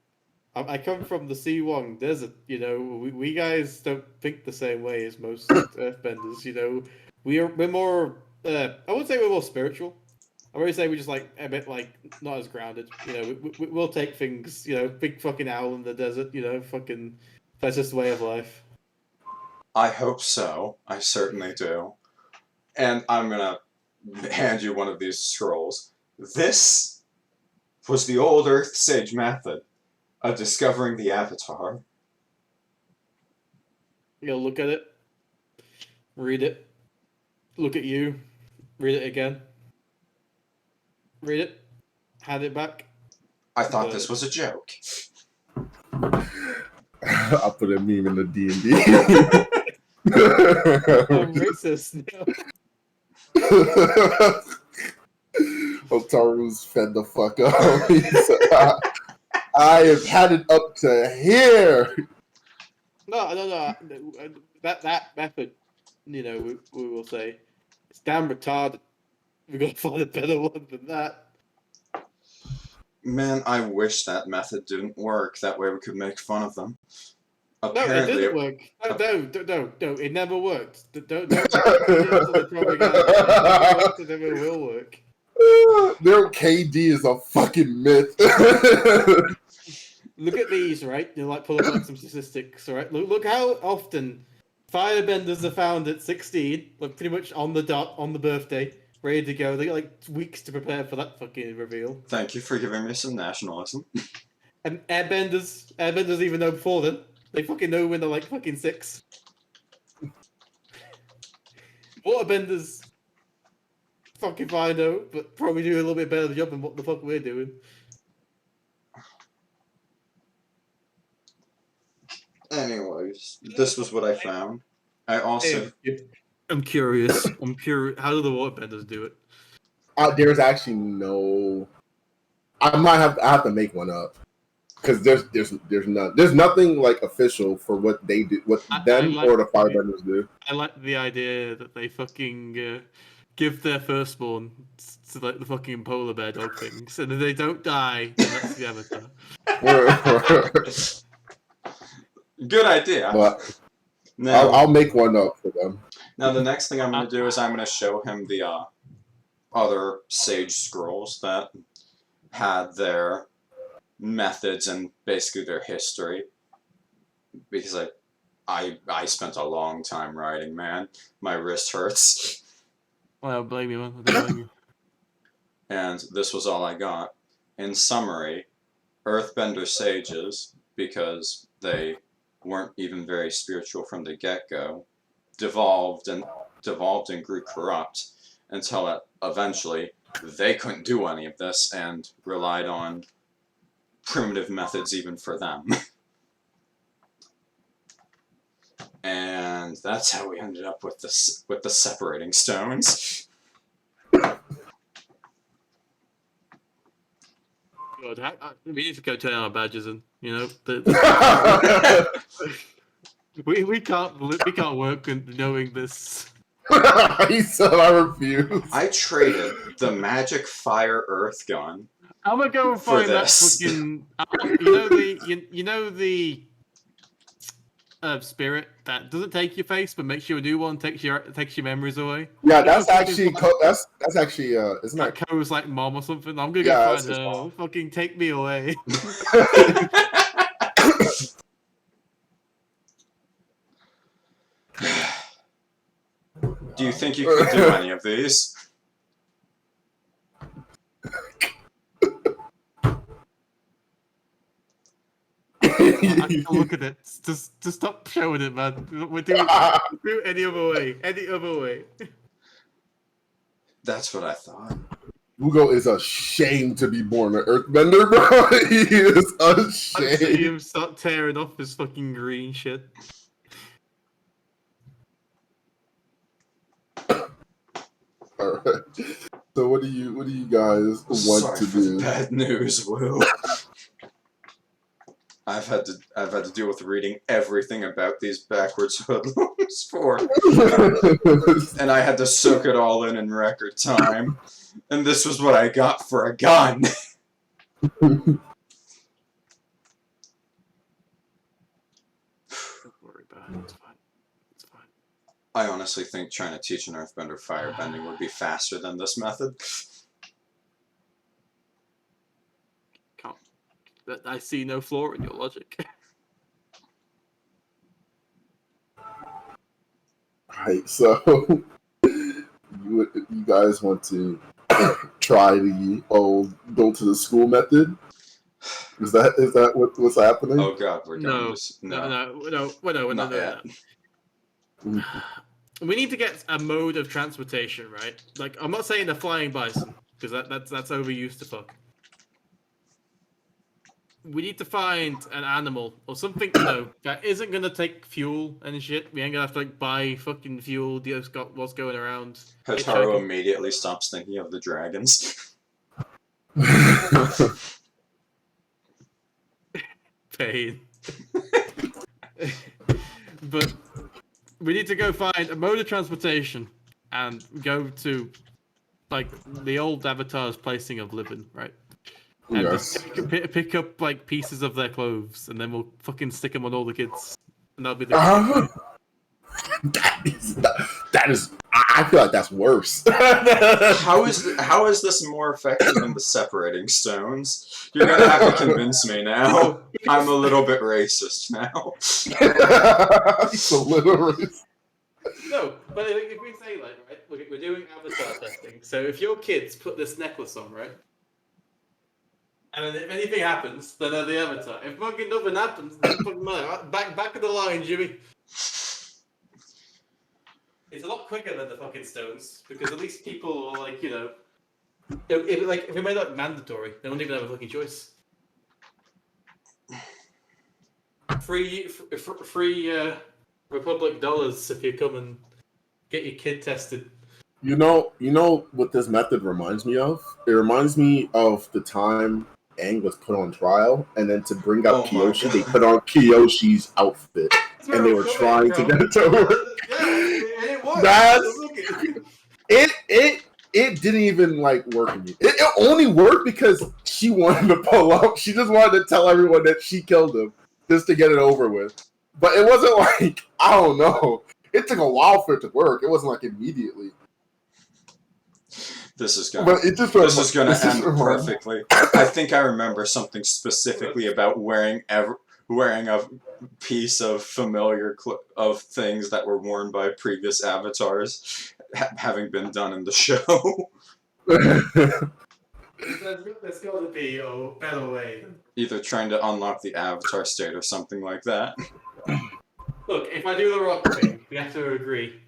[SPEAKER 5] I come from the C1 desert. You know, we guys don't think the same way as most Earthbenders. You know, we're more. I wouldn't say we're more spiritual. I would say we're just like a bit like not as grounded. You know, we'll take things. You know, big fucking owl in the desert. You know, fucking that's just the way of life.
[SPEAKER 4] I hope so. I certainly do. And I'm gonna hand you one of these scrolls. This was the old Earth Sage method of discovering the Avatar.
[SPEAKER 5] You'll look at it, read it, look at you, read it again, read it, hand it back.
[SPEAKER 4] I thought this was a joke.
[SPEAKER 1] I'll put a meme in the D&D.
[SPEAKER 5] I'm racist now.
[SPEAKER 1] Hotaru's fed the fuck up. He said, I have had it up to here.
[SPEAKER 5] No. That method, you know, we will say, it's damn retarded. We've got to find a better one than that.
[SPEAKER 4] Man, I wish that method didn't work. That way we could make fun of them.
[SPEAKER 5] Apparently, no, it didn't work. No, it never worked. Don't the propaganda. It never will work.
[SPEAKER 1] Their KD is a fucking myth.
[SPEAKER 5] Look at these, right? You like pull up like some statistics, right? Look how often firebenders are found at 16, like pretty much on the dot, on the birthday, ready to go. They got like weeks to prepare for that fucking reveal.
[SPEAKER 4] Thank you for giving me some nationalism.
[SPEAKER 5] And airbenders even know before then. They fucking know when they're like fucking 6. Waterbenders fucking fine though, but probably do a little bit better job than what the fuck we're doing.
[SPEAKER 4] Anyways, this was what I found. I also
[SPEAKER 5] I'm curious. How do the waterbenders do it?
[SPEAKER 1] There's actually no. I have to make one up because there's nothing like official for what they do, what them
[SPEAKER 5] like
[SPEAKER 1] or the firebenders do.
[SPEAKER 5] I like the idea that they fucking give their firstborn to like the fucking polar bear dog things, and if they don't die, then that's the avatar.
[SPEAKER 4] good idea.
[SPEAKER 1] But
[SPEAKER 4] Now,
[SPEAKER 1] I'll make one up for them.
[SPEAKER 4] now the next thing I'm going to do is I'm going to show him the other sage scrolls that had their methods and basically their history, because I spent a long time writing, man. My wrist hurts.
[SPEAKER 5] Well, I don't blame you, man. I don't blame you.
[SPEAKER 4] And this was all I got. In summary, Earthbender sages, because they weren't even very spiritual from the get-go, devolved and grew corrupt until eventually they couldn't do any of this and relied on primitive methods even for them. And that's how we ended up with the separating stones.
[SPEAKER 5] God, we need to go turn our badges in. You know, we can't work knowing this.
[SPEAKER 1] He said I refuse.
[SPEAKER 4] I traded the magic fire earth gun.
[SPEAKER 5] I'm gonna go and find that fucking. You know the spirit that doesn't take your face but makes you a new one, takes your memories away.
[SPEAKER 1] Yeah, that's actually that's actually isn't that
[SPEAKER 5] Ko's like mom or something? I'm gonna go find her. Fucking take me away.
[SPEAKER 4] Do you think you could do any of these?
[SPEAKER 5] I look at it. Just stop showing it, man. We're doing any other way. Any other way.
[SPEAKER 4] That's what I thought.
[SPEAKER 1] Wugou is ashamed to be born an Earthbender, bro. He is ashamed.
[SPEAKER 5] I see him start tearing off his fucking green shit.
[SPEAKER 1] All right. So what do you guys want to do?
[SPEAKER 4] Bad news, Wu. I've had to deal with reading everything about these backwards hoodlums and I had to soak it all in record time. And this was what I got for a gun.
[SPEAKER 5] Don't worry about it. It's fine. It's fine.
[SPEAKER 4] I honestly think trying to teach an Earthbender firebending would be faster than this method.
[SPEAKER 5] I see no flaw in your logic.
[SPEAKER 1] Right, so you guys want to try the go to the school method? Is that what's happening?
[SPEAKER 4] Oh God, we're doing this.
[SPEAKER 5] No.
[SPEAKER 4] Not yet.
[SPEAKER 5] We need to get a mode of transportation, right? Like, I'm not saying the flying bison, because that's overused to fuck. We need to find an animal or something that isn't gonna take fuel and shit. We ain't gonna have to like buy fucking fuel. Dio's got what's going around.
[SPEAKER 4] Hotaru immediately stops thinking of the dragons.
[SPEAKER 5] Pain. But we need to go find a mode of transportation and go to like the old Avatar's placing of living, right? And just pick up like pieces of their clothes, and then we'll fucking stick them on all the kids, and that'll be the.
[SPEAKER 1] That is. I feel like that's worse.
[SPEAKER 4] How is this more effective than the separating stones? You're gonna have to convince me now. I'm a little bit racist now.
[SPEAKER 1] It's a little racist.
[SPEAKER 5] No, but if we say like, right, we're doing avatar testing. So if your kids put this necklace on, right? And then if anything happens, then they're the avatar. If fucking nothing happens, then fucking back of the line, Jimmy. It's a lot quicker than the fucking stones, because at least people are like, if we made that mandatory, they wouldn't even have a fucking choice. Free Republic dollars if you come and get your kid tested.
[SPEAKER 1] You know what this method reminds me of? It reminds me of the time Aang was put on trial, and then to bring out Kyoshi, they put on Kyoshi's outfit, and they were trying to get it to work.
[SPEAKER 5] Yeah, it worked.
[SPEAKER 1] It didn't even like work in me. It only worked because she wanted to pull up. She just wanted to tell everyone that she killed him just to get it over with. But it wasn't like, I don't know. It took a while for it to work. It wasn't like immediately.
[SPEAKER 4] This is gonna end perfectly. I think I remember something specifically about wearing a piece of familiar of things that were worn by previous avatars having been done in the show.
[SPEAKER 5] There's got to be a better way.
[SPEAKER 4] Either trying to unlock the avatar state or something like that.
[SPEAKER 5] Look, if I do the wrong thing, we have to agree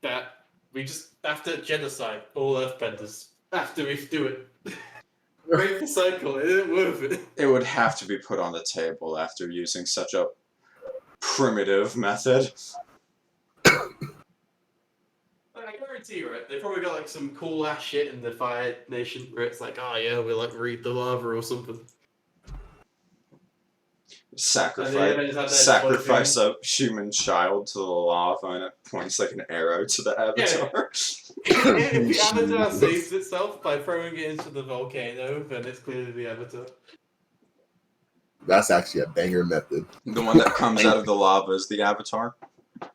[SPEAKER 5] that we just have to genocide all Earthbenders after we do it. Break the cycle, it isn't worth it.
[SPEAKER 4] It would have to be put on the table after using such a primitive method.
[SPEAKER 5] I guarantee you, right? They probably got like some cool ass shit in the Fire Nation where it's like, oh yeah, we like read the lava or something.
[SPEAKER 4] Sacrifice a human child to the lava and it points like an arrow to the avatar.
[SPEAKER 5] Yeah. If the avatar saves itself by throwing it into the volcano, then it's clearly the avatar.
[SPEAKER 1] That's actually a banger method.
[SPEAKER 4] The one that comes out of the lava is the avatar.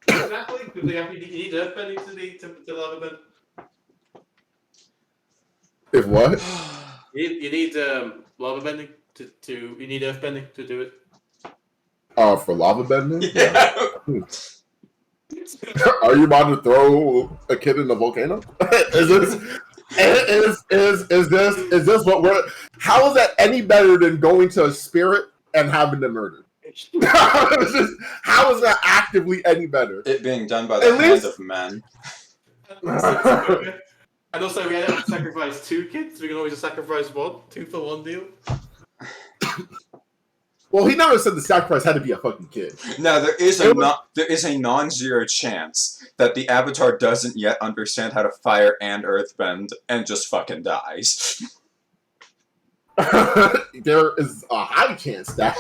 [SPEAKER 5] Exactly, because you need earthbending to lava bend.
[SPEAKER 1] If what?
[SPEAKER 5] You need lava bending to you need earthbending to do it.
[SPEAKER 1] For lava bending?
[SPEAKER 4] Yeah.
[SPEAKER 1] Are you about to throw a kid in the volcano? Is this what we're? How is that any better than going to a spirit and having them murdered? How is that actively any better?
[SPEAKER 4] It being done by the hand of men.
[SPEAKER 5] And also, we had to sacrifice 2 kids. We can always just sacrifice 1, 2 for 1 deal.
[SPEAKER 1] Well, he never said the sacrifice had to be a fucking kid.
[SPEAKER 4] No, there is a non-zero chance that the avatar doesn't yet understand how to fire and earthbend and just fucking dies.
[SPEAKER 1] There is a high chance that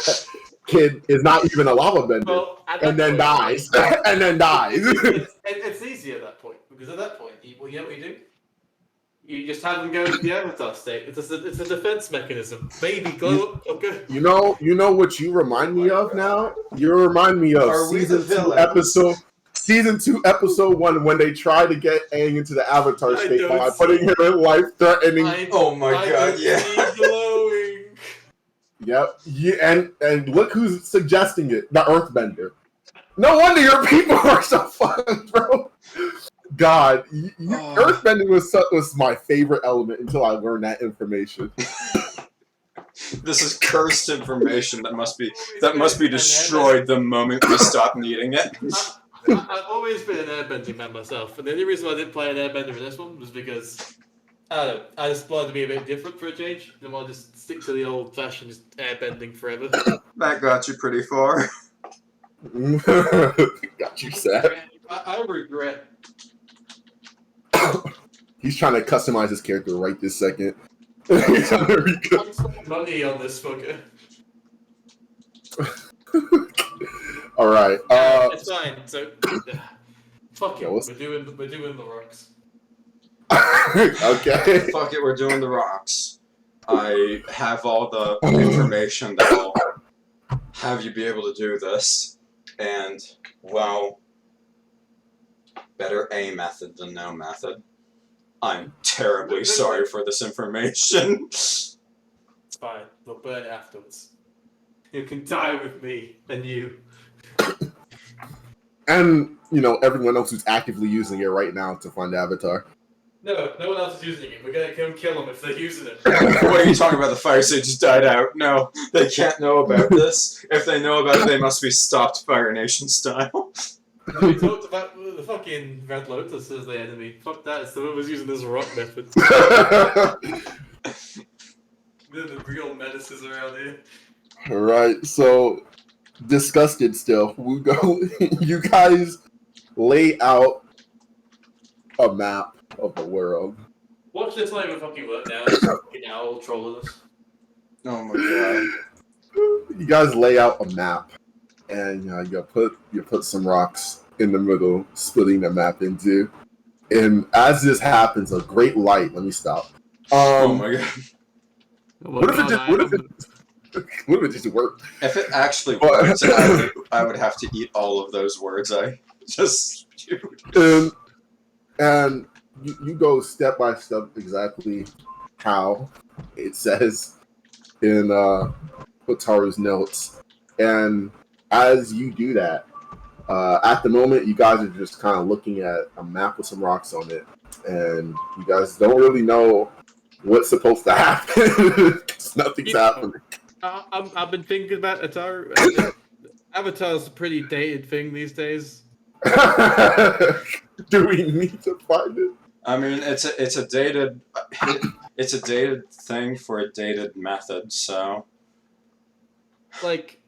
[SPEAKER 1] kid is not even a lava bender, and then dies. And then dies.
[SPEAKER 5] It's easy at that point, because at that point, you know what you do? You just have them go into the avatar state. It's a defense mechanism. Baby, glow up. Okay.
[SPEAKER 1] You know what you remind me of now? You remind me of season 2, episode 1, when they try to get Aang into the avatar state by putting him in life-threatening.
[SPEAKER 4] Oh my god! Yeah.
[SPEAKER 5] Glowing.
[SPEAKER 1] Yep. Yeah, and look who's suggesting it: the Earthbender. No wonder your people are so fun, bro. God, Earthbending was my favorite element until I learned that information.
[SPEAKER 4] This is cursed information that must be destroyed the moment we stop needing it.
[SPEAKER 5] I've always been an airbending man myself, and the only reason why I didn't play an airbender in this one was because I just wanted to be a bit different for a change. I didn't want to just stick to the old-fashioned just airbending forever.
[SPEAKER 4] That got you pretty far.
[SPEAKER 1] Got you sad.
[SPEAKER 5] I regret.
[SPEAKER 1] He's trying to customize his character right this second. He's trying to
[SPEAKER 5] money on this fucker.
[SPEAKER 1] All right.
[SPEAKER 5] It's fine. So, fuck it. We're doing the rocks.
[SPEAKER 1] Okay.
[SPEAKER 4] Fuck it. We're doing the rocks. I have all the information that will have you be able to do this, and well, better a method than no method. I'm terribly sorry for this information.
[SPEAKER 5] It's fine. We'll burn it afterwards. You can die with me and you.
[SPEAKER 1] And, everyone else who's actively using it right now to find Avatar.
[SPEAKER 5] No one else is using it. We're gonna come kill them if they're using it.
[SPEAKER 4] What are you talking about? The fire sage just died out. No, they can't know about this. If they know about it, they must be stopped Fire Nation style.
[SPEAKER 5] We talked about the fucking Red Lotus as the enemy. Fuck that, it's the one who's using this rock method. They're the real menaces around here.
[SPEAKER 1] Alright, so disgusted still, Wugou, you guys lay out a map of the world.
[SPEAKER 5] Watch this not even fucking work now. It's fucking owl trolling us.
[SPEAKER 4] Oh my god.
[SPEAKER 1] You guys lay out a map, and you put some rocks in the middle, splitting the map into. And as this happens, a great light. Let me stop.
[SPEAKER 4] Oh my god.
[SPEAKER 1] What if it just worked?
[SPEAKER 4] If it actually worked, I would have to eat all of those words I just spewed.
[SPEAKER 1] And you go step by step exactly how it says in Hotaru's notes. And as you do that, at the moment, you guys are just kind of looking at a map with some rocks on it. And you guys don't really know what's supposed to happen. Nothing's happening.
[SPEAKER 5] I've been thinking about Hotaru. Avatar's a pretty dated thing these days.
[SPEAKER 1] Do we need to find it?
[SPEAKER 4] I mean, it's a dated thing for a dated method. So,
[SPEAKER 5] like,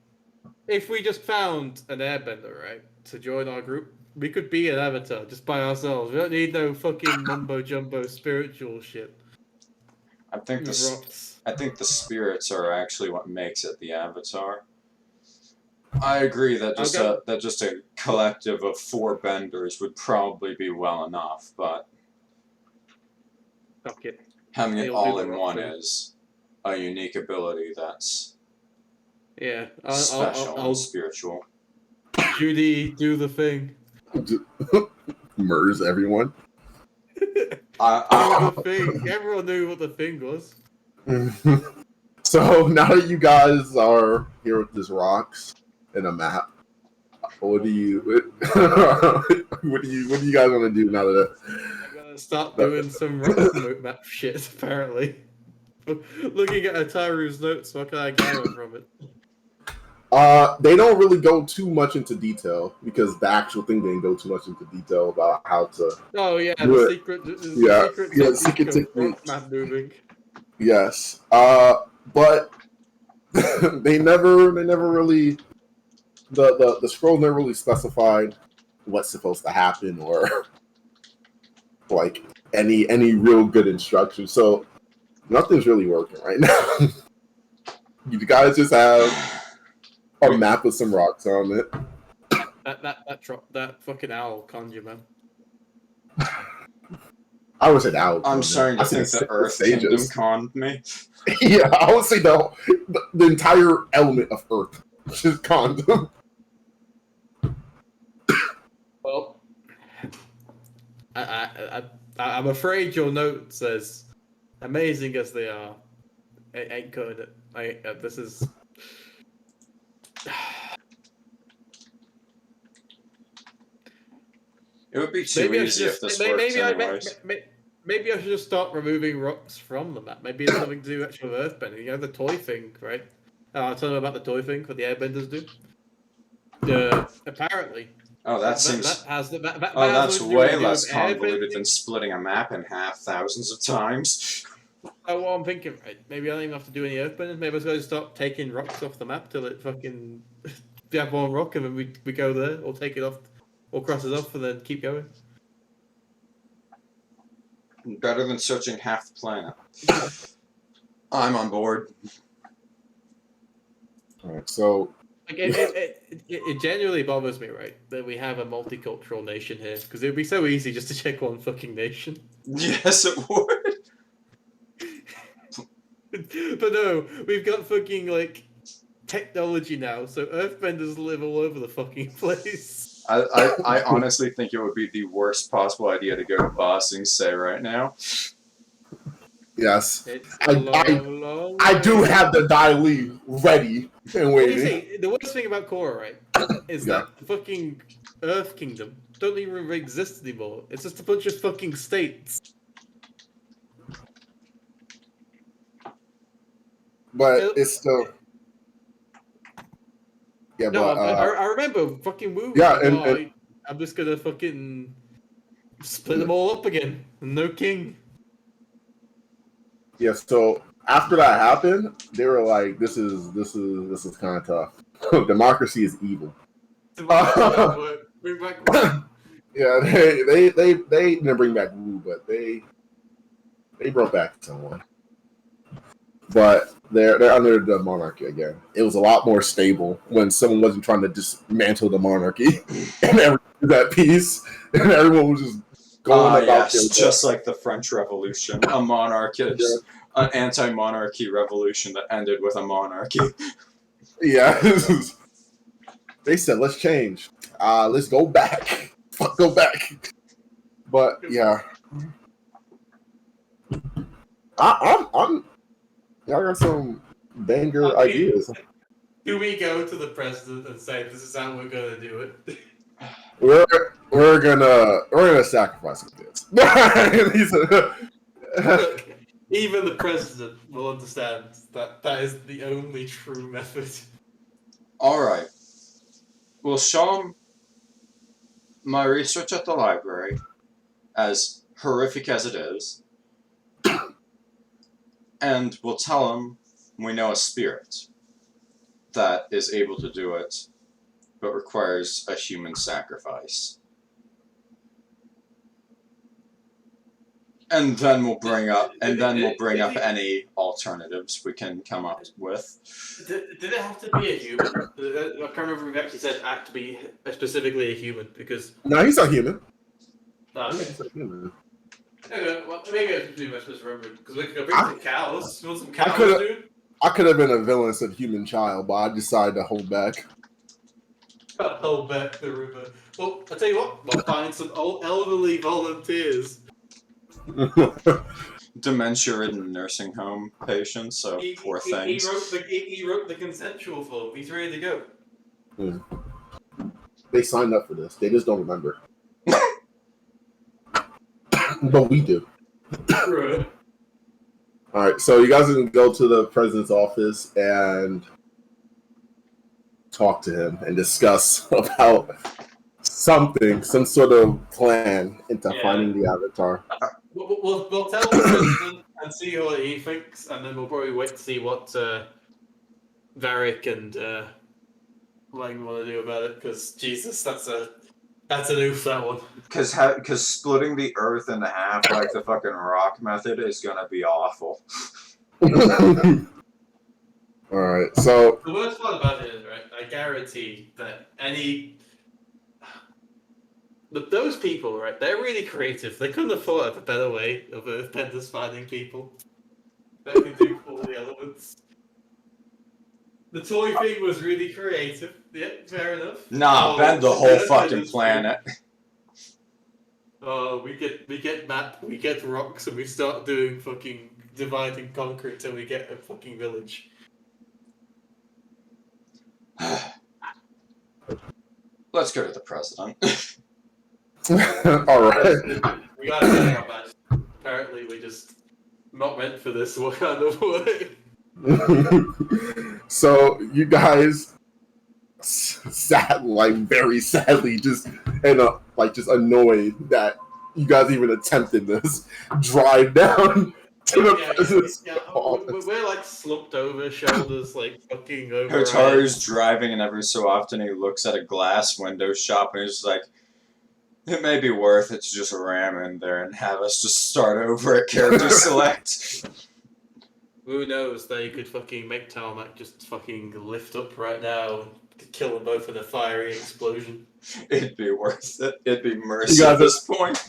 [SPEAKER 5] if we just found an airbender, right, to join our group, we could be an avatar just by ourselves. We don't need no fucking mumbo jumbo spiritual shit.
[SPEAKER 4] I think the spirits are actually what makes it the avatar. I agree that just a collective of 4 benders would probably be well enough, but having it all in one is a unique ability that's special and spiritual.
[SPEAKER 5] Judy, do the thing.
[SPEAKER 1] Murders everyone.
[SPEAKER 5] The thing. Everyone knew what the thing was.
[SPEAKER 1] So now that you guys are here with these rocks and a map, what do you guys want to do now that?
[SPEAKER 5] I'm gonna start doing some rock map shit. Apparently, looking at Hotaru's notes, what can I gather from it?
[SPEAKER 1] They don't really go too much into detail because the actual thing didn't go too much into detail about how to.
[SPEAKER 5] Oh yeah,
[SPEAKER 1] the
[SPEAKER 5] secret technique. Map moving.
[SPEAKER 1] Yes, but they never really the scroll never really specified what's supposed to happen or like any real good instruction. So nothing's really working right now. You guys just have a map with some rocks on it.
[SPEAKER 5] That fucking owl conjure, man.
[SPEAKER 1] I would say the owl.
[SPEAKER 4] I'm starting to think the Earth Kingdom conned me.
[SPEAKER 1] Yeah, I would say the entire element of Earth just conned them.
[SPEAKER 5] Well, I'm afraid your note says, amazing as they are, it ain't cutting it. This is.
[SPEAKER 4] It would be too easy if this worked anyways.
[SPEAKER 5] Maybe I should just start removing rocks from the map. Maybe it's something to do actually with Earthbending. You know, the toy thing, right? I'll tell you about the toy thing what the Airbenders do. Apparently.
[SPEAKER 4] Oh, that's way less convoluted than splitting a map in half thousands of times.
[SPEAKER 5] Oh, well, I'm thinking, right, maybe I don't even have to do any Earthbenders. Maybe I just gotta start taking rocks off the map till it fucking... we have one rock and then we go there, or take it off, or cross it off and then keep going.
[SPEAKER 4] Better than searching half the planet. I'm on board.
[SPEAKER 1] Alright, so...
[SPEAKER 5] Like, it genuinely bothers me, right, that we have a multicultural nation here, because it would be so easy just to check one fucking nation.
[SPEAKER 4] Yes, it would.
[SPEAKER 5] But no, we've got fucking, like, technology now, so Earthbenders live all over the fucking place.
[SPEAKER 4] I honestly think it would be the worst possible idea to go to Ba Sing Se right now.
[SPEAKER 1] Yes. I do have the Dai Li ready and waiting.
[SPEAKER 5] See, the worst thing about Korra, right, is that the fucking Earth Kingdom don't even exist anymore. It's just a bunch of fucking states.
[SPEAKER 1] But it's still... Yeah,
[SPEAKER 5] no,
[SPEAKER 1] but...
[SPEAKER 5] I remember fucking Wu.
[SPEAKER 1] Yeah, and
[SPEAKER 5] I'm just gonna fucking split them all up again. No king.
[SPEAKER 1] Yeah, so after that happened, they were like, "This is kind of tough." democracy is evil.
[SPEAKER 5] Bring back Wu.
[SPEAKER 1] Yeah, they didn't bring back Wu, but they brought back someone. But they're under the monarchy again. It was a lot more stable when someone wasn't trying to dismantle the monarchy and everyone was at peace and everyone was just going about
[SPEAKER 4] yes, just like the French Revolution, a monarchist, an anti-monarchy revolution that ended with a monarchy.
[SPEAKER 1] Yeah, they said let's change. Let's go back. Go back. But yeah, I'm. Y'all got some banger ideas.
[SPEAKER 5] Do we go to the president and say this is how we're gonna do it?
[SPEAKER 1] We're gonna sacrifice some kids.
[SPEAKER 5] Look, even the president will understand that that is the only true method.
[SPEAKER 4] Alright. We'll show him my research at the library, as horrific as it is, and we'll tell him we know a spirit that is able to do it, but requires a human sacrifice. And then we'll bring up any alternatives we can come up with.
[SPEAKER 5] Did it have to be a human? I can't remember if we actually said act to be specifically a human, because...
[SPEAKER 1] No, he's not human.
[SPEAKER 5] Okay.
[SPEAKER 1] He's not human.
[SPEAKER 5] Okay, well, maybe I should do my misremembered, because we could go bring some cows. You want some cows, dude?
[SPEAKER 1] I could have been a villain instead of human child, but I decided to hold back.
[SPEAKER 5] Hold back the river. Well, I'll tell you what, we'll find some old elderly volunteers.
[SPEAKER 4] Dementia-ridden nursing home patients, so poor things.
[SPEAKER 5] He wrote the consensual form. He's ready to go.
[SPEAKER 1] They signed up for this. They just don't remember. But we do.
[SPEAKER 5] Right.
[SPEAKER 1] Alright, so you guys can go to the president's office and talk to him and discuss about something, some sort of plan into finding the Avatar.
[SPEAKER 5] We'll tell the president and see what he thinks, and then we'll probably wait to see what Varric and Lang want to do about it, because Jesus, that's an oof, that one.
[SPEAKER 4] Because splitting the Earth into half like the fucking rock method is gonna be awful.
[SPEAKER 1] Alright, so...
[SPEAKER 5] The worst part about it is, right, I guarantee that those people, right, they're really creative. They couldn't have thought of a better way of Earthbenders finding people that can do all the elements. The toy thing was really creative. Yeah, fair enough.
[SPEAKER 4] Nah, bend the whole fucking planet.
[SPEAKER 5] We get map, we get rocks, and we start doing fucking divide and conquer until we get a fucking village.
[SPEAKER 4] Let's go to the president.
[SPEAKER 1] Alright.
[SPEAKER 5] We gotta get our badge. Apparently we just not meant for this kind of way.
[SPEAKER 1] So you guys very sadly just annoyed that you guys even attempted this drive down to the president's office.
[SPEAKER 5] We're like slumped over, shoulders like fucking over.
[SPEAKER 4] Hotaru's driving, and every so often he looks at a glass window shop and he's like, it may be worth it to just ram in there and have us just start over at character select.
[SPEAKER 5] Who knows? They could fucking make Tarmac just fucking lift up right now and kill them both in a fiery explosion.
[SPEAKER 4] It'd be worth it. It'd be mercy at this point.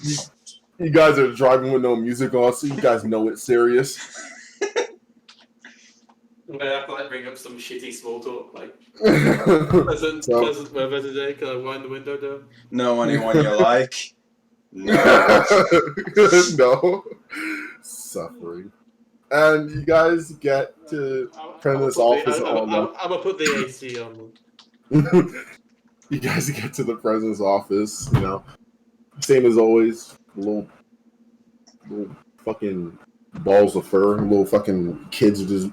[SPEAKER 1] You guys are driving with no music on, so you guys know it's serious.
[SPEAKER 5] I'm gonna have to like bring up some shitty small talk, like pleasant weather today. Can I wind the window down?
[SPEAKER 4] Know anyone you like? No.
[SPEAKER 1] No. Suffering. And you guys get to president's office.
[SPEAKER 5] I'm gonna put the AC on.
[SPEAKER 1] You guys get to the president's office. You know, same as always. Little fucking balls of fur. Little fucking kids are just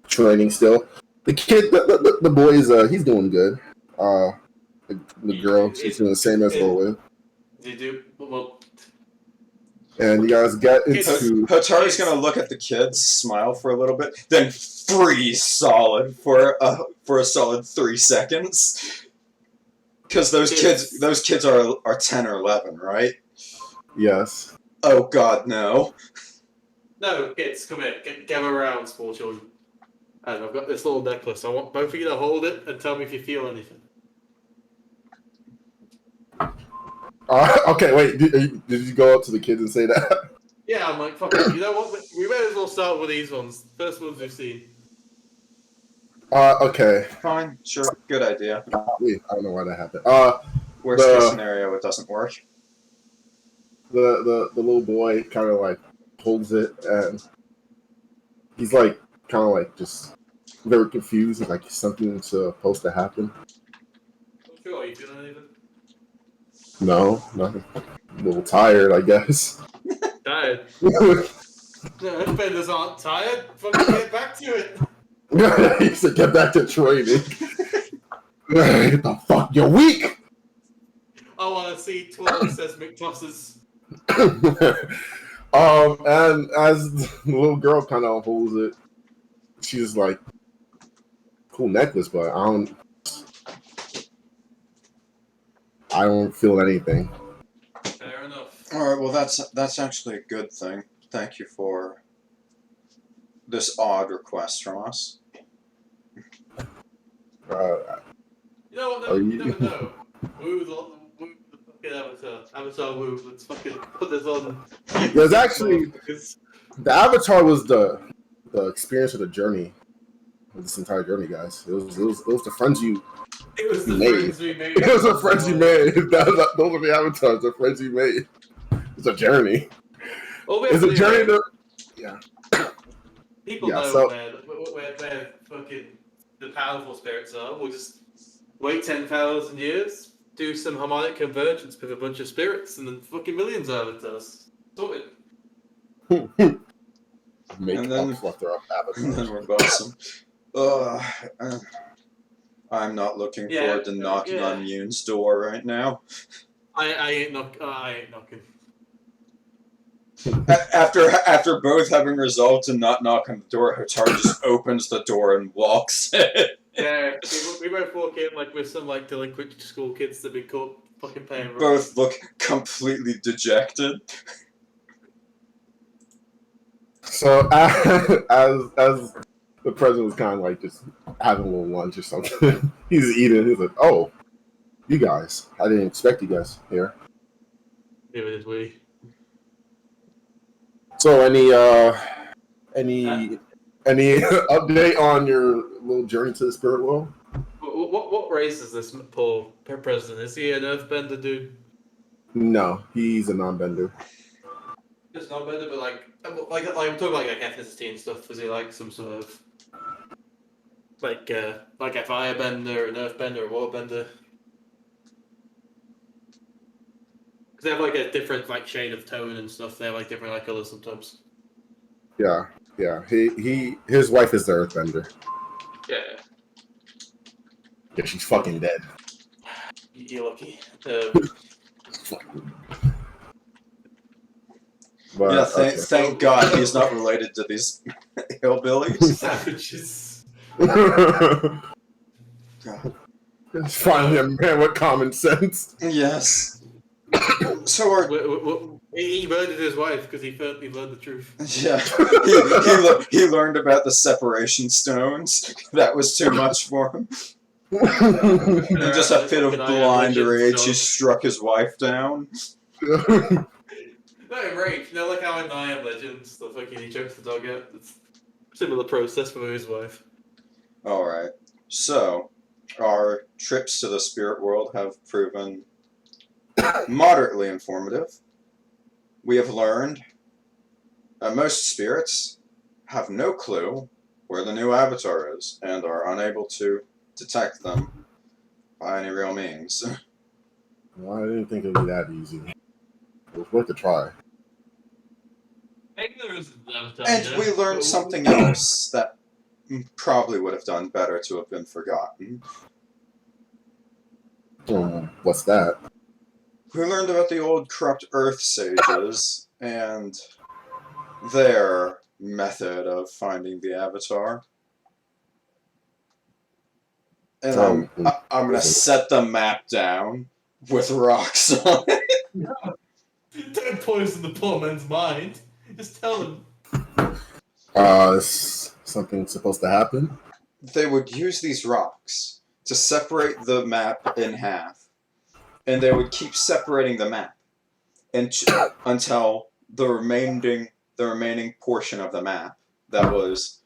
[SPEAKER 1] training still. The kid, the boy is he's doing good. The girl, she's doing the same as always.
[SPEAKER 5] You do well.
[SPEAKER 1] and you guys get into.
[SPEAKER 4] Hotaru's gonna look at the kids, smile for a little bit, then freeze solid for a solid 3 seconds. Because those kids are 10 or 11, right?
[SPEAKER 1] Yes.
[SPEAKER 4] Oh God, no.
[SPEAKER 5] No, kids, come here. Gather around, small children. And I've got this little necklace. I want both of you to hold it and tell me if you feel anything.
[SPEAKER 1] Okay, wait. Did you go up to the kids and say that?
[SPEAKER 5] Yeah, I'm like, fuck it. You know what? We may as well start with these ones. First ones we've seen.
[SPEAKER 1] Okay.
[SPEAKER 4] Fine, sure, good idea.
[SPEAKER 1] Wait, I don't know why that happened.
[SPEAKER 4] Worst case scenario, it doesn't work.
[SPEAKER 1] The little boy kind of like holds it, and he's like kind of like just very confused, like something's supposed to happen.
[SPEAKER 5] Sure, are you feeling anything?
[SPEAKER 1] No, nothing. A little tired, I guess.
[SPEAKER 5] Tired? No, Earthbenders aren't tired. Fucking get back to it.
[SPEAKER 1] He said, "Get back to training." Get the fuck, you're weak.
[SPEAKER 5] I want to see 12 seismic tosses.
[SPEAKER 1] And as the little girl kind of holds it, she's like, "Cool necklace, but I don't feel anything."
[SPEAKER 5] Fair enough.
[SPEAKER 4] All right, well that's actually a good thing. Thank you for this odd request from us.
[SPEAKER 5] You know what? You never know. Woo the fucking Avatar Woo. Let's fucking put this on.
[SPEAKER 1] There's actually the Avatar was the experience of the journey, of this entire journey, guys. It was the friends you.
[SPEAKER 5] It was the
[SPEAKER 1] made.
[SPEAKER 5] friends we made.
[SPEAKER 1] It was the friends you made. Those are the avatars, the friends you made. It's a journey. It's a journey to. Yeah.
[SPEAKER 5] People know where fucking the powerful spirits are. We'll just wait 10,000 years, do some harmonic convergence with a bunch of spirits, and then fucking millions of avatars. Sorted.
[SPEAKER 1] Make
[SPEAKER 4] And then-
[SPEAKER 1] up flutter up avatars.
[SPEAKER 4] And then we're awesome. I'm not looking forward to knocking on Yoon's door right now.
[SPEAKER 5] I ain't knocking.
[SPEAKER 4] After both having resolved to not knock on the door, Hotaru just opens the door and walks in.
[SPEAKER 5] Yeah, we both walk in like with some like delinquent school kids that have been caught fucking paying.
[SPEAKER 4] Both look completely dejected.
[SPEAKER 1] So as the president was kind of like just having a little lunch or something, he's eating. He's like, "Oh, you guys! I didn't expect you guys here."
[SPEAKER 5] It is we.
[SPEAKER 1] So any update on your little journey to the spirit world?
[SPEAKER 5] What race is this poor president? Is he an Earthbender dude?
[SPEAKER 1] No, he's a non-bender.
[SPEAKER 5] Just not bender, but like I'm talking about like ethnicity and stuff. Is he like some sort of like a firebender, an Earthbender, a waterbender? Because they have like a different like shade of tone and stuff. They have like different like colors sometimes.
[SPEAKER 1] Yeah. His wife is the Earthbender.
[SPEAKER 5] Yeah.
[SPEAKER 1] Yeah, she's fucking dead.
[SPEAKER 5] You're lucky.
[SPEAKER 1] But,
[SPEAKER 4] Yeah,
[SPEAKER 1] okay.
[SPEAKER 4] thank God he's not related to these hillbillies.
[SPEAKER 5] Savages.
[SPEAKER 1] Finally a man with common sense.
[SPEAKER 4] Yes. So
[SPEAKER 5] he murdered his wife because he felt he learned the truth.
[SPEAKER 4] yeah, he learned about the separation stones. That was too much for him. In just a fit of blind rage, he struck his wife down.
[SPEAKER 5] Not in rage, you know, like how in I Am Legends, the fucking he chokes the dog out. It's a similar process for his wife.
[SPEAKER 4] Alright, so our trips to the spirit world have proven moderately informative. We have learned that most spirits have no clue where the new avatar is and are unable to detect them by any real means.
[SPEAKER 1] Well, I didn't think it would be that easy. It was worth a try.
[SPEAKER 4] And we learned something else that probably would have done better to have been forgotten.
[SPEAKER 1] What's that?
[SPEAKER 4] We learned about the old corrupt Earth sages and their method of finding the Avatar. And I'm gonna set the map down with rocks on it.
[SPEAKER 5] Don't poison the poor man's mind. Just tell him.
[SPEAKER 1] Is something supposed to happen?
[SPEAKER 4] They would use these rocks to separate the map in half, and they would keep separating the map until the remaining portion of the map that was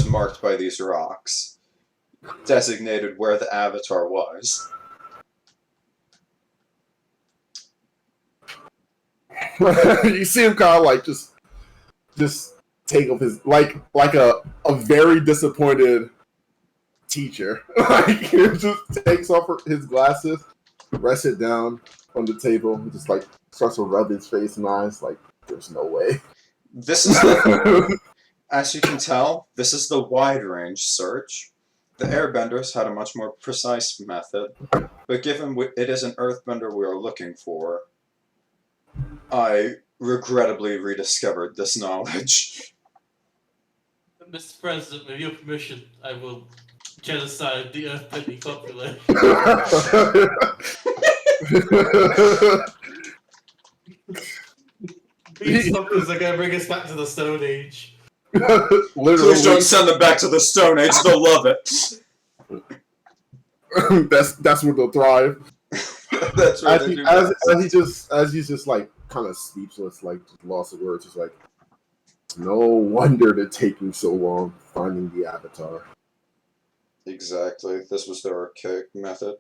[SPEAKER 4] marked by these rocks designated where the Avatar was.
[SPEAKER 1] You see him kind of like just take off his like a very disappointed teacher. Like he just takes off his glasses, rests it down on the table, and just like starts to rub his face and eyes. Like there's no way.
[SPEAKER 4] This is as you can tell, this is the wide range search. The Airbenders had a much more precise method, but given it is an Earthbender we are looking for, I regrettably rediscovered this knowledge.
[SPEAKER 5] Mr. President, with your permission, I will genocide the Earthbending population. These fuckers are gonna bring us back to the Stone Age.
[SPEAKER 4] Please don't send them back to the Stone Age, they'll love it.
[SPEAKER 1] That's where they'll thrive.
[SPEAKER 4] That's where
[SPEAKER 1] as he's just like kind of speechless, like just lost of words. Just like, no wonder they're taking so long finding the Avatar.
[SPEAKER 4] Exactly. This was their archaic method.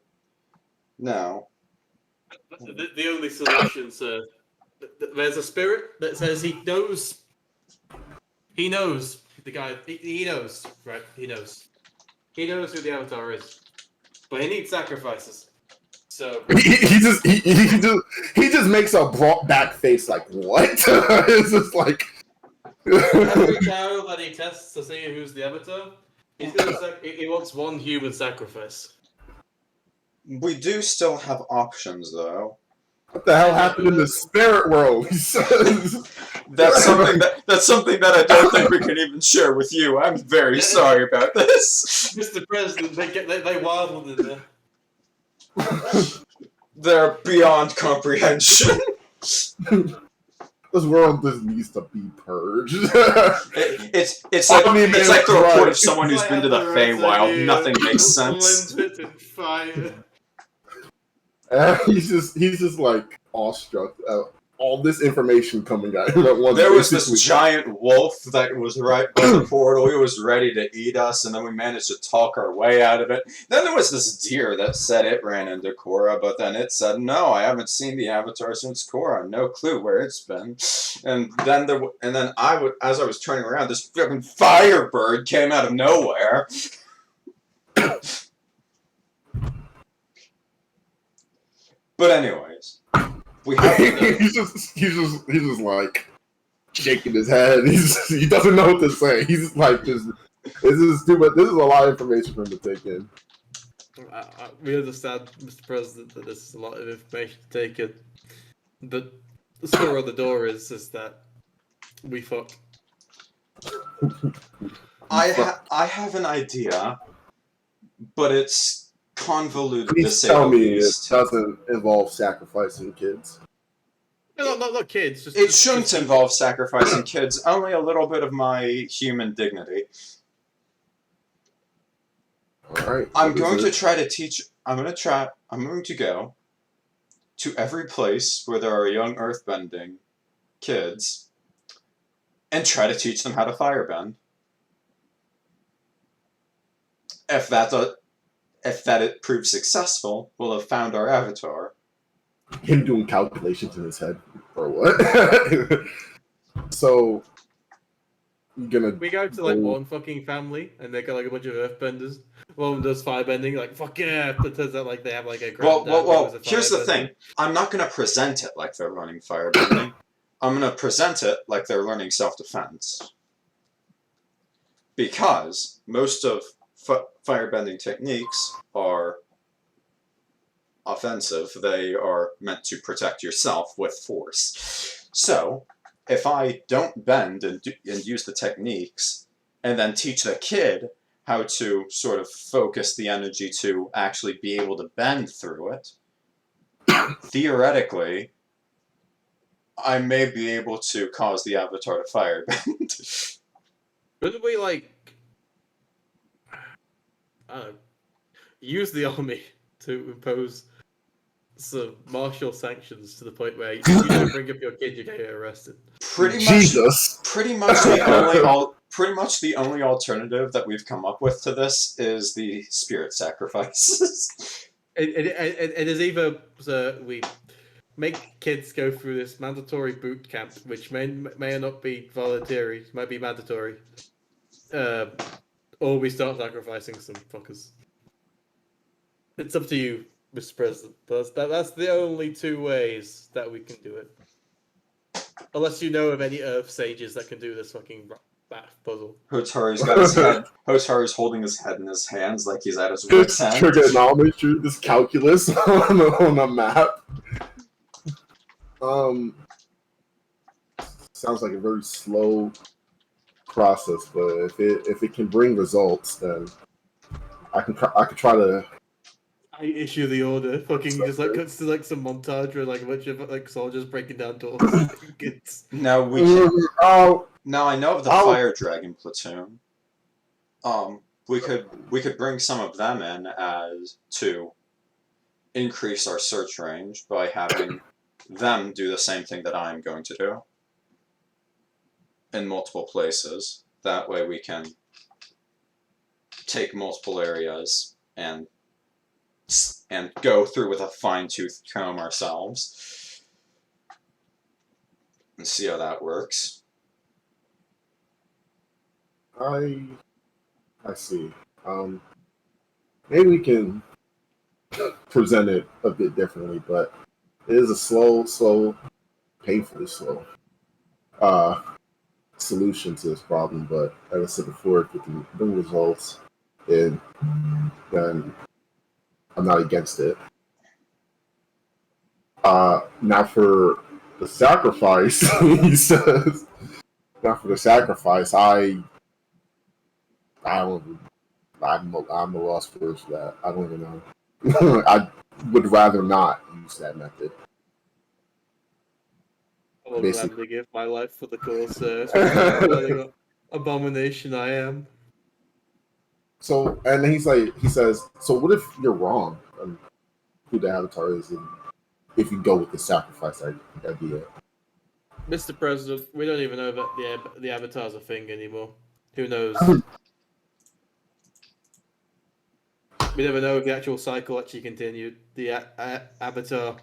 [SPEAKER 4] Now,
[SPEAKER 5] the only solution, sir. There's a spirit that says he knows. He knows the guy. He knows, right? He knows. He knows who the Avatar is, but he needs sacrifices. So
[SPEAKER 1] he just makes a brought back face like what? It's just like
[SPEAKER 5] every child that he tests to see who's the Avatar, he wants one human sacrifice.
[SPEAKER 4] we do still have options, though.
[SPEAKER 1] What the hell happened in the spirit world? He says.
[SPEAKER 4] That's something that I don't think we can even share with you. I'm very sorry about this.
[SPEAKER 5] Mr. President, they wilded in there.
[SPEAKER 4] They're beyond comprehension.
[SPEAKER 1] This world just needs to be purged.
[SPEAKER 4] It's like the report of someone who's been to the Feywild. Nothing makes sense.
[SPEAKER 1] He's just like awestruck. All this information coming at him at once.
[SPEAKER 4] There was this giant wolf that was right by the portal. He was ready to eat us, and then we managed to talk our way out of it. Then there was this deer that said it ran into Korra, but then it said, no, I haven't seen the Avatar since Korra. No clue where it's been. And then as I was turning around, this fucking firebird came out of nowhere. But anyways. We have
[SPEAKER 1] he's just like shaking his head. He doesn't know what to say. He's like, this is stupid. This is a lot of information for him to take in.
[SPEAKER 5] We understand, Mr. President, that this is a lot of information to take in. The score on the door is that we fuck.
[SPEAKER 4] I have an idea, but it's convoluted.
[SPEAKER 1] Please tell me it doesn't involve sacrificing kids.
[SPEAKER 5] No, not kids.
[SPEAKER 4] It shouldn't involve sacrificing kids. Only a little bit of my human dignity.
[SPEAKER 1] All right.
[SPEAKER 4] I'm going to try to teach. I'm going to go to every place where there are young earthbending kids and try to teach them how to firebend. If that proves successful, we'll have found our Avatar.
[SPEAKER 1] Him doing calculations in his head, or what? So, we
[SPEAKER 5] go to like one fucking family, and they got like a bunch of earthbenders. One does firebending, like fuck yeah. But turns out like they have like a
[SPEAKER 4] well. Here's the thing: I'm not gonna present it like they're learning firebending. I'm gonna present it like they're learning self-defense, because most of firebending techniques are offensive. They are meant to protect yourself with force. So, if I don't bend and use the techniques, and then teach the kid how to sort of focus the energy to actually be able to bend through it, theoretically, I may be able to cause the avatar to firebend.
[SPEAKER 5] Couldn't we, like, I don't know, use the army to impose some martial sanctions to the point where if you don't bring up your kid, you get arrested?
[SPEAKER 1] Jesus.
[SPEAKER 4] Pretty much the only alternative that we've come up with to this is the spirit sacrifices.
[SPEAKER 5] It is either we make kids go through this mandatory boot camp, which may or not be voluntary, might be mandatory, or we start sacrificing some fuckers. It's up to you, Mr. President. That's the only two ways that we can do it. Unless you know of any Earth sages that can do this fucking math puzzle.
[SPEAKER 4] Hotaru's got his head. Hotaru's holding his head in his hands like he's at his wit's
[SPEAKER 1] This
[SPEAKER 4] end.
[SPEAKER 1] trigonometry, this calculus on a map. Sounds like a very slow process, but if it can bring results, then I could try to.
[SPEAKER 5] I issue the order. Fucking just like cuts to like some montage where like a bunch of like soldiers breaking down doors.
[SPEAKER 4] Now we can. Now I know of the Fire Dragon platoon. We could bring some of them in as to increase our search range by having them do the same thing that I'm going to do in multiple places. That way we can take multiple areas and go through with a fine-tooth comb ourselves and see how that works.
[SPEAKER 1] I see. Maybe we can present it a bit differently, but it is a slow, painfully slow solution to this problem. But like I said before, if it can bring results, then I'm not against it. Now for the sacrifice, he says. Now for the sacrifice, I'm a lost for that. I don't even know. I would rather not use that method.
[SPEAKER 5] I will gladly give my life for the cause, sir. Abomination I am.
[SPEAKER 1] So, and he says, so what if you're wrong on who the avatar is, and if you go with the sacrifice idea?
[SPEAKER 5] Mr. President, we don't even know that the avatar's a thing anymore. Who knows? We never know if the actual cycle actually continued. The avatar,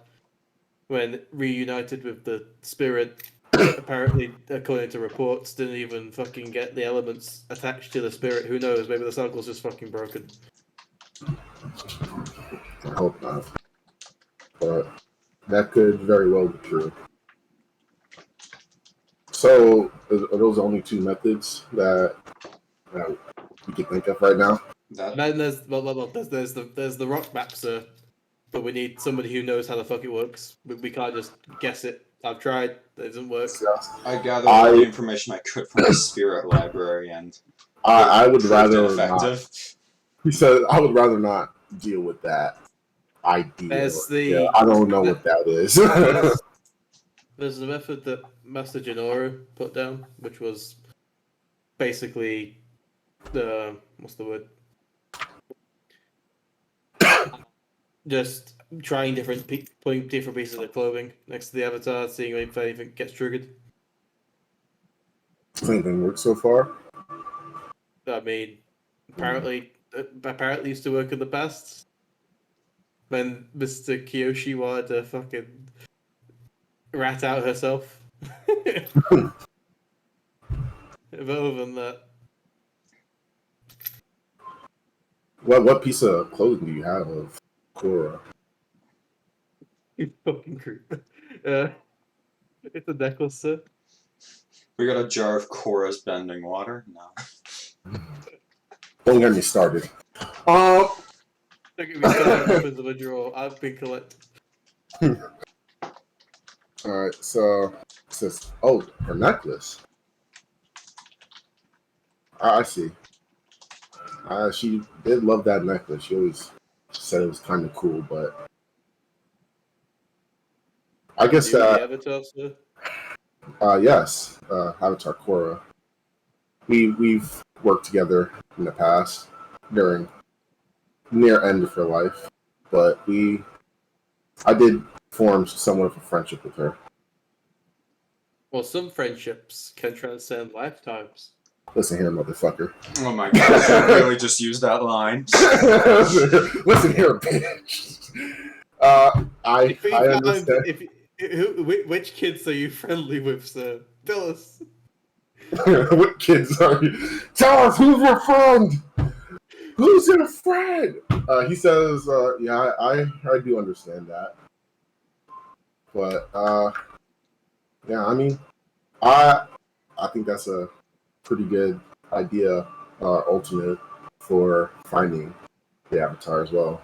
[SPEAKER 5] when reunited with the spirit, apparently, according to reports, didn't even fucking get the elements attached to the spirit. Who knows? Maybe the cycle's just fucking broken.
[SPEAKER 1] I hope not. But that could very well be true. So, are those the only two methods that we can think of right now?
[SPEAKER 5] Then there's the rock map, sir. But we need somebody who knows how the fuck it works. We can't just guess it. I've tried. It doesn't work.
[SPEAKER 4] I gathered all the information I could from the spirit library, and
[SPEAKER 1] I would rather
[SPEAKER 4] effective.
[SPEAKER 1] not. He said, I would rather not deal with that idea. I don't know what that is.
[SPEAKER 5] There's the method that Master Jinoru put down, which was basically what's the word? Just trying putting different pieces of clothing next to the avatar, seeing if anything gets triggered.
[SPEAKER 1] Has anything worked so far?
[SPEAKER 5] I mean, apparently used to work in the past. When Mr. Kyoshi wanted to fucking rat out herself. But other than that.
[SPEAKER 1] What piece of clothing do you have of Korra?
[SPEAKER 5] You fucking creep. It's a necklace, sir.
[SPEAKER 4] We got a jar of Korra's bending water? No.
[SPEAKER 1] Don't get me started.
[SPEAKER 5] Don't get me started. Weapons of a draw. I've been collecting.
[SPEAKER 1] All right, so it says, oh, her necklace. I see. She did love that necklace. She always said it was kind of cool, but I guess
[SPEAKER 5] You
[SPEAKER 1] that
[SPEAKER 5] the Avatar, sir?
[SPEAKER 1] yes, Avatar Korra. We've worked together in the past during near end of her life, but I did form somewhat of a friendship with her.
[SPEAKER 5] Well, some friendships can transcend lifetimes.
[SPEAKER 1] Listen here, motherfucker.
[SPEAKER 4] Oh my god, I really just used that line.
[SPEAKER 1] Listen here, bitch. I understand.
[SPEAKER 5] Which kids are you friendly with, sir? Tell us.
[SPEAKER 1] What kids are you? Tell us who's your friend. Who's your friend? He says, yeah, I do understand that, but yeah, I mean, I think that's a pretty good idea, ultimate for finding the Avatar as well.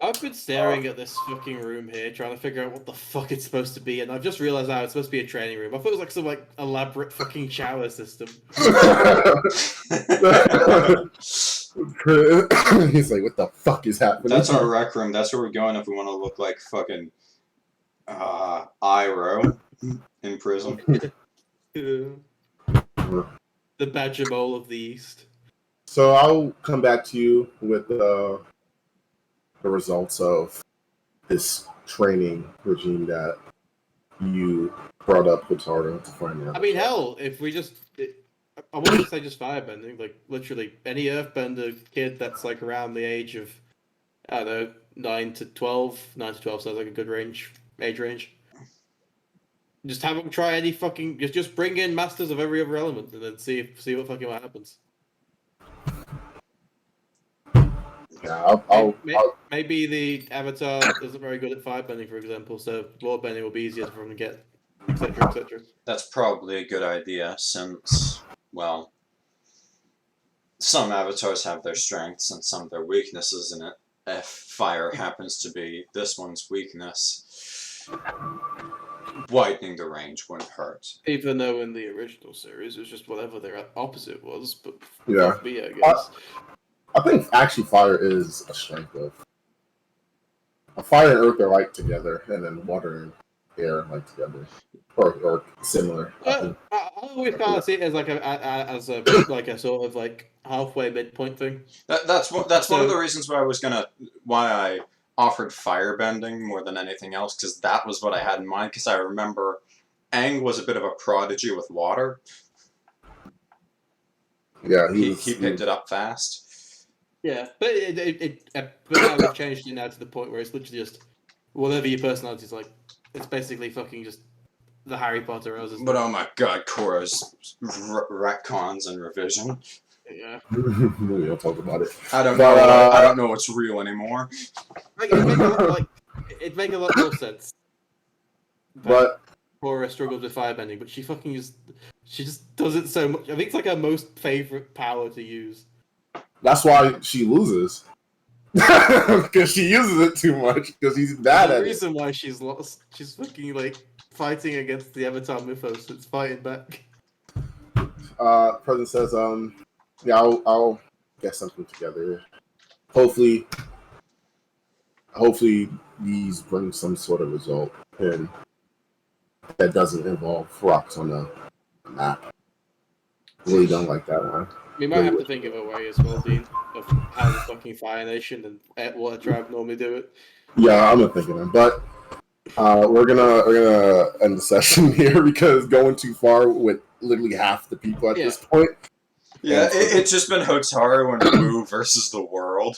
[SPEAKER 5] I've been staring at this fucking room here, trying to figure out what the fuck it's supposed to be, and I've just realized now it's supposed to be a training room. I thought it was like some like elaborate fucking shower system.
[SPEAKER 1] He's like, what the fuck is happening?
[SPEAKER 4] That's our rec room. That's where we're going if we want to look like fucking Iroh in prison.
[SPEAKER 5] The Badger Bowl of the East.
[SPEAKER 1] So I'll come back to you with the results of this training regime that you brought up with Hotaru to find out.
[SPEAKER 5] I mean, hell, if we just... I wouldn't say just firebending, like, literally, any Earthbender kid that's, like, around the age of, I don't know, 9 to 12. 9 to 12 sounds like a good age range. Just have them try any fucking... Just bring in masters of every other element, and then see what fucking happens.
[SPEAKER 1] Yeah,
[SPEAKER 5] maybe the Avatar isn't very good at firebending, for example, so waterbending will be easier for him to get, etc., etc.
[SPEAKER 4] That's probably a good idea, since, well, some avatars have their strengths and some of their weaknesses in it. If fire happens to be this one's weakness, widening the range wouldn't hurt.
[SPEAKER 5] Even though in the original series it was just whatever their opposite was, but
[SPEAKER 1] yeah,
[SPEAKER 5] me, I guess.
[SPEAKER 1] I think actually fire is a strength of. Fire and earth are like together, and then water and air are like together, or similar.
[SPEAKER 5] I always kind of see it as like a like a sort of like halfway midpoint thing.
[SPEAKER 4] That's one of the reasons why I offered firebending more than anything else, because that was what I had in mind. Because I remember Aang was a bit of a prodigy with water.
[SPEAKER 1] Yeah,
[SPEAKER 4] he picked it up fast.
[SPEAKER 5] Yeah, but but now we've changed it now to the point where it's literally just whatever your personality is like. It's basically fucking just the Harry Potter roses.
[SPEAKER 4] But oh my god, Korra's retcons and revision.
[SPEAKER 5] Yeah,
[SPEAKER 1] we'll talk about it.
[SPEAKER 4] I don't know. I don't know what's real anymore.
[SPEAKER 5] It'd make a lot more sense.
[SPEAKER 1] But
[SPEAKER 5] Korra struggles with firebending, but she just does it so much. I think it's like her most favorite power to use.
[SPEAKER 1] That's why she loses. Because she uses it too much, because he's bad at it.
[SPEAKER 5] The reason why she's lost, she's fucking like fighting against the Avatar mythos. It's fighting back.
[SPEAKER 1] President says, yeah, I'll get something together. Hopefully these bring some sort of result, and that doesn't involve rocks on the map. Really don't like that one.
[SPEAKER 5] We might have to think of a way as well, Dean, of how the fucking Fire Nation and Water Tribe normally do it.
[SPEAKER 1] Yeah, I'm not thinking of, but we're gonna end the session here, because going too far with literally half the people at this point.
[SPEAKER 4] Yeah, it's just been Hotaru and Wu versus the world.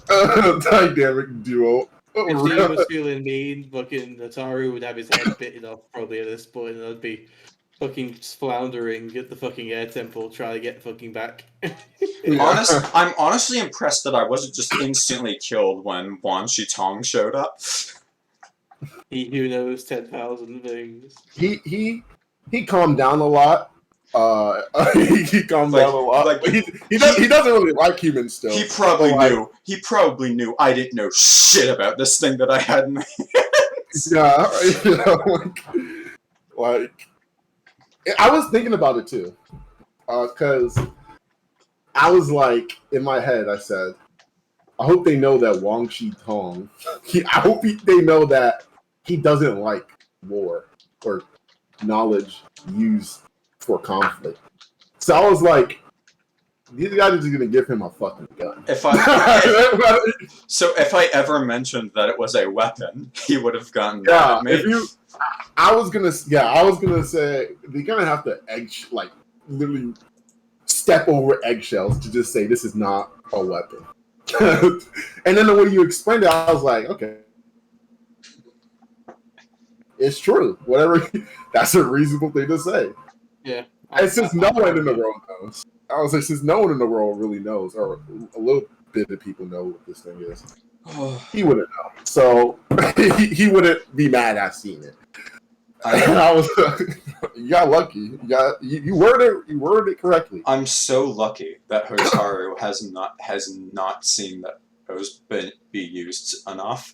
[SPEAKER 1] Dynamic duo.
[SPEAKER 5] If Dean was feeling mean, fucking Hotaru would have his head bitten off probably at this point, and I'd be fucking floundering at the fucking air temple trying to get fucking back.
[SPEAKER 4] I'm honestly impressed that I wasn't just instantly killed when Wan-shi Tong showed up.
[SPEAKER 5] He who knows 10,000 things.
[SPEAKER 1] He calmed down a lot. He calmed down a lot. Like, he doesn't really like humans still.
[SPEAKER 4] He probably knew. He probably knew I didn't know shit about this thing that I had in my hand.
[SPEAKER 1] Yeah, you know, like I was thinking about it too, because I was like in my head, I said, I hope they know that Wan-shi Tong. I hope they know that he doesn't like war or knowledge used for conflict. So I was like, these guys are just gonna give him a fucking gun.
[SPEAKER 4] If I ever mentioned that it was a weapon, he would have gotten mad at me.
[SPEAKER 1] I was gonna say they're gonna have to literally step over eggshells to just say this is not a weapon. And then the way you explained it, I was like, okay, it's true. Whatever, that's a reasonable thing to say.
[SPEAKER 5] Yeah.
[SPEAKER 1] And since no one in the world knows, I was like, since no one in the world really knows, or a little bit of people know what this thing is, he wouldn't know. So he wouldn't be mad at seeing it. I was, you got lucky. You worded it correctly.
[SPEAKER 4] I'm so lucky that Hotaru has not seen that those be used enough.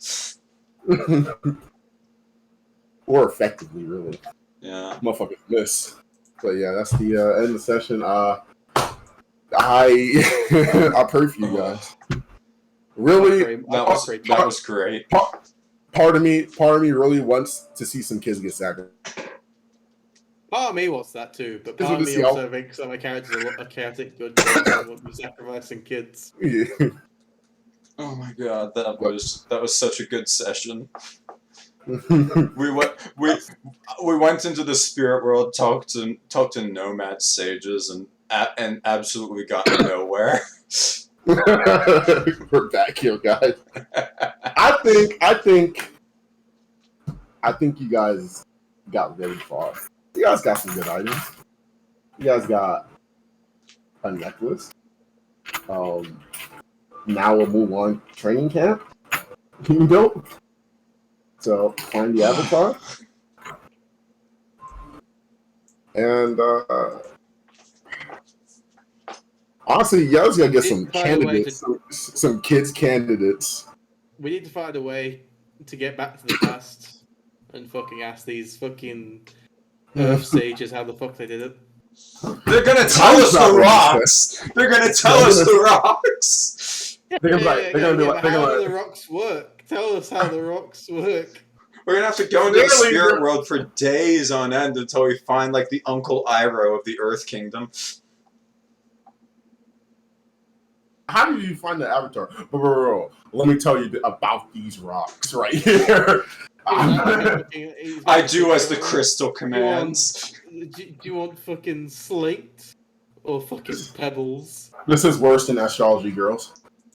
[SPEAKER 1] Or effectively, really.
[SPEAKER 4] Yeah.
[SPEAKER 1] Motherfuckers miss. But yeah, that's the end of the session. I pray for you guys. Really,
[SPEAKER 4] that was great.
[SPEAKER 1] Part of me really wants to see some kids get sacrificed.
[SPEAKER 5] Part of me wants that too, but part of me also thinks some of my characters are chaotic good and want to be sacrificing kids.
[SPEAKER 1] Yeah.
[SPEAKER 4] Oh my god, that was such a good session. we went into the spirit world, talked to nomad sages, and absolutely got nowhere.
[SPEAKER 1] We're back here, guys. I think you guys got very far. You guys got some good items. You guys got a necklace. Now we'll move on. Training camp. You built. So find the avatar. And honestly, you guys gotta get some candidates, some kids candidates.
[SPEAKER 5] We need to find a way to get back to the past and fucking ask these fucking Earth sages how the fuck they did it.
[SPEAKER 4] They're gonna tell us the rocks. They're gonna tell us the rocks.
[SPEAKER 1] They're gonna be like,
[SPEAKER 5] how do the rocks work? Tell us how the rocks work.
[SPEAKER 4] We're gonna have to go into the spirit world for days on end until we find like the Uncle Iroh of the Earth Kingdom.
[SPEAKER 1] How did you find the avatar? Bro, let me tell you about these rocks right here.
[SPEAKER 4] I do as the crystal commands.
[SPEAKER 5] Do you want fucking slate or fucking pebbles?
[SPEAKER 1] This is worse than astrology, girls.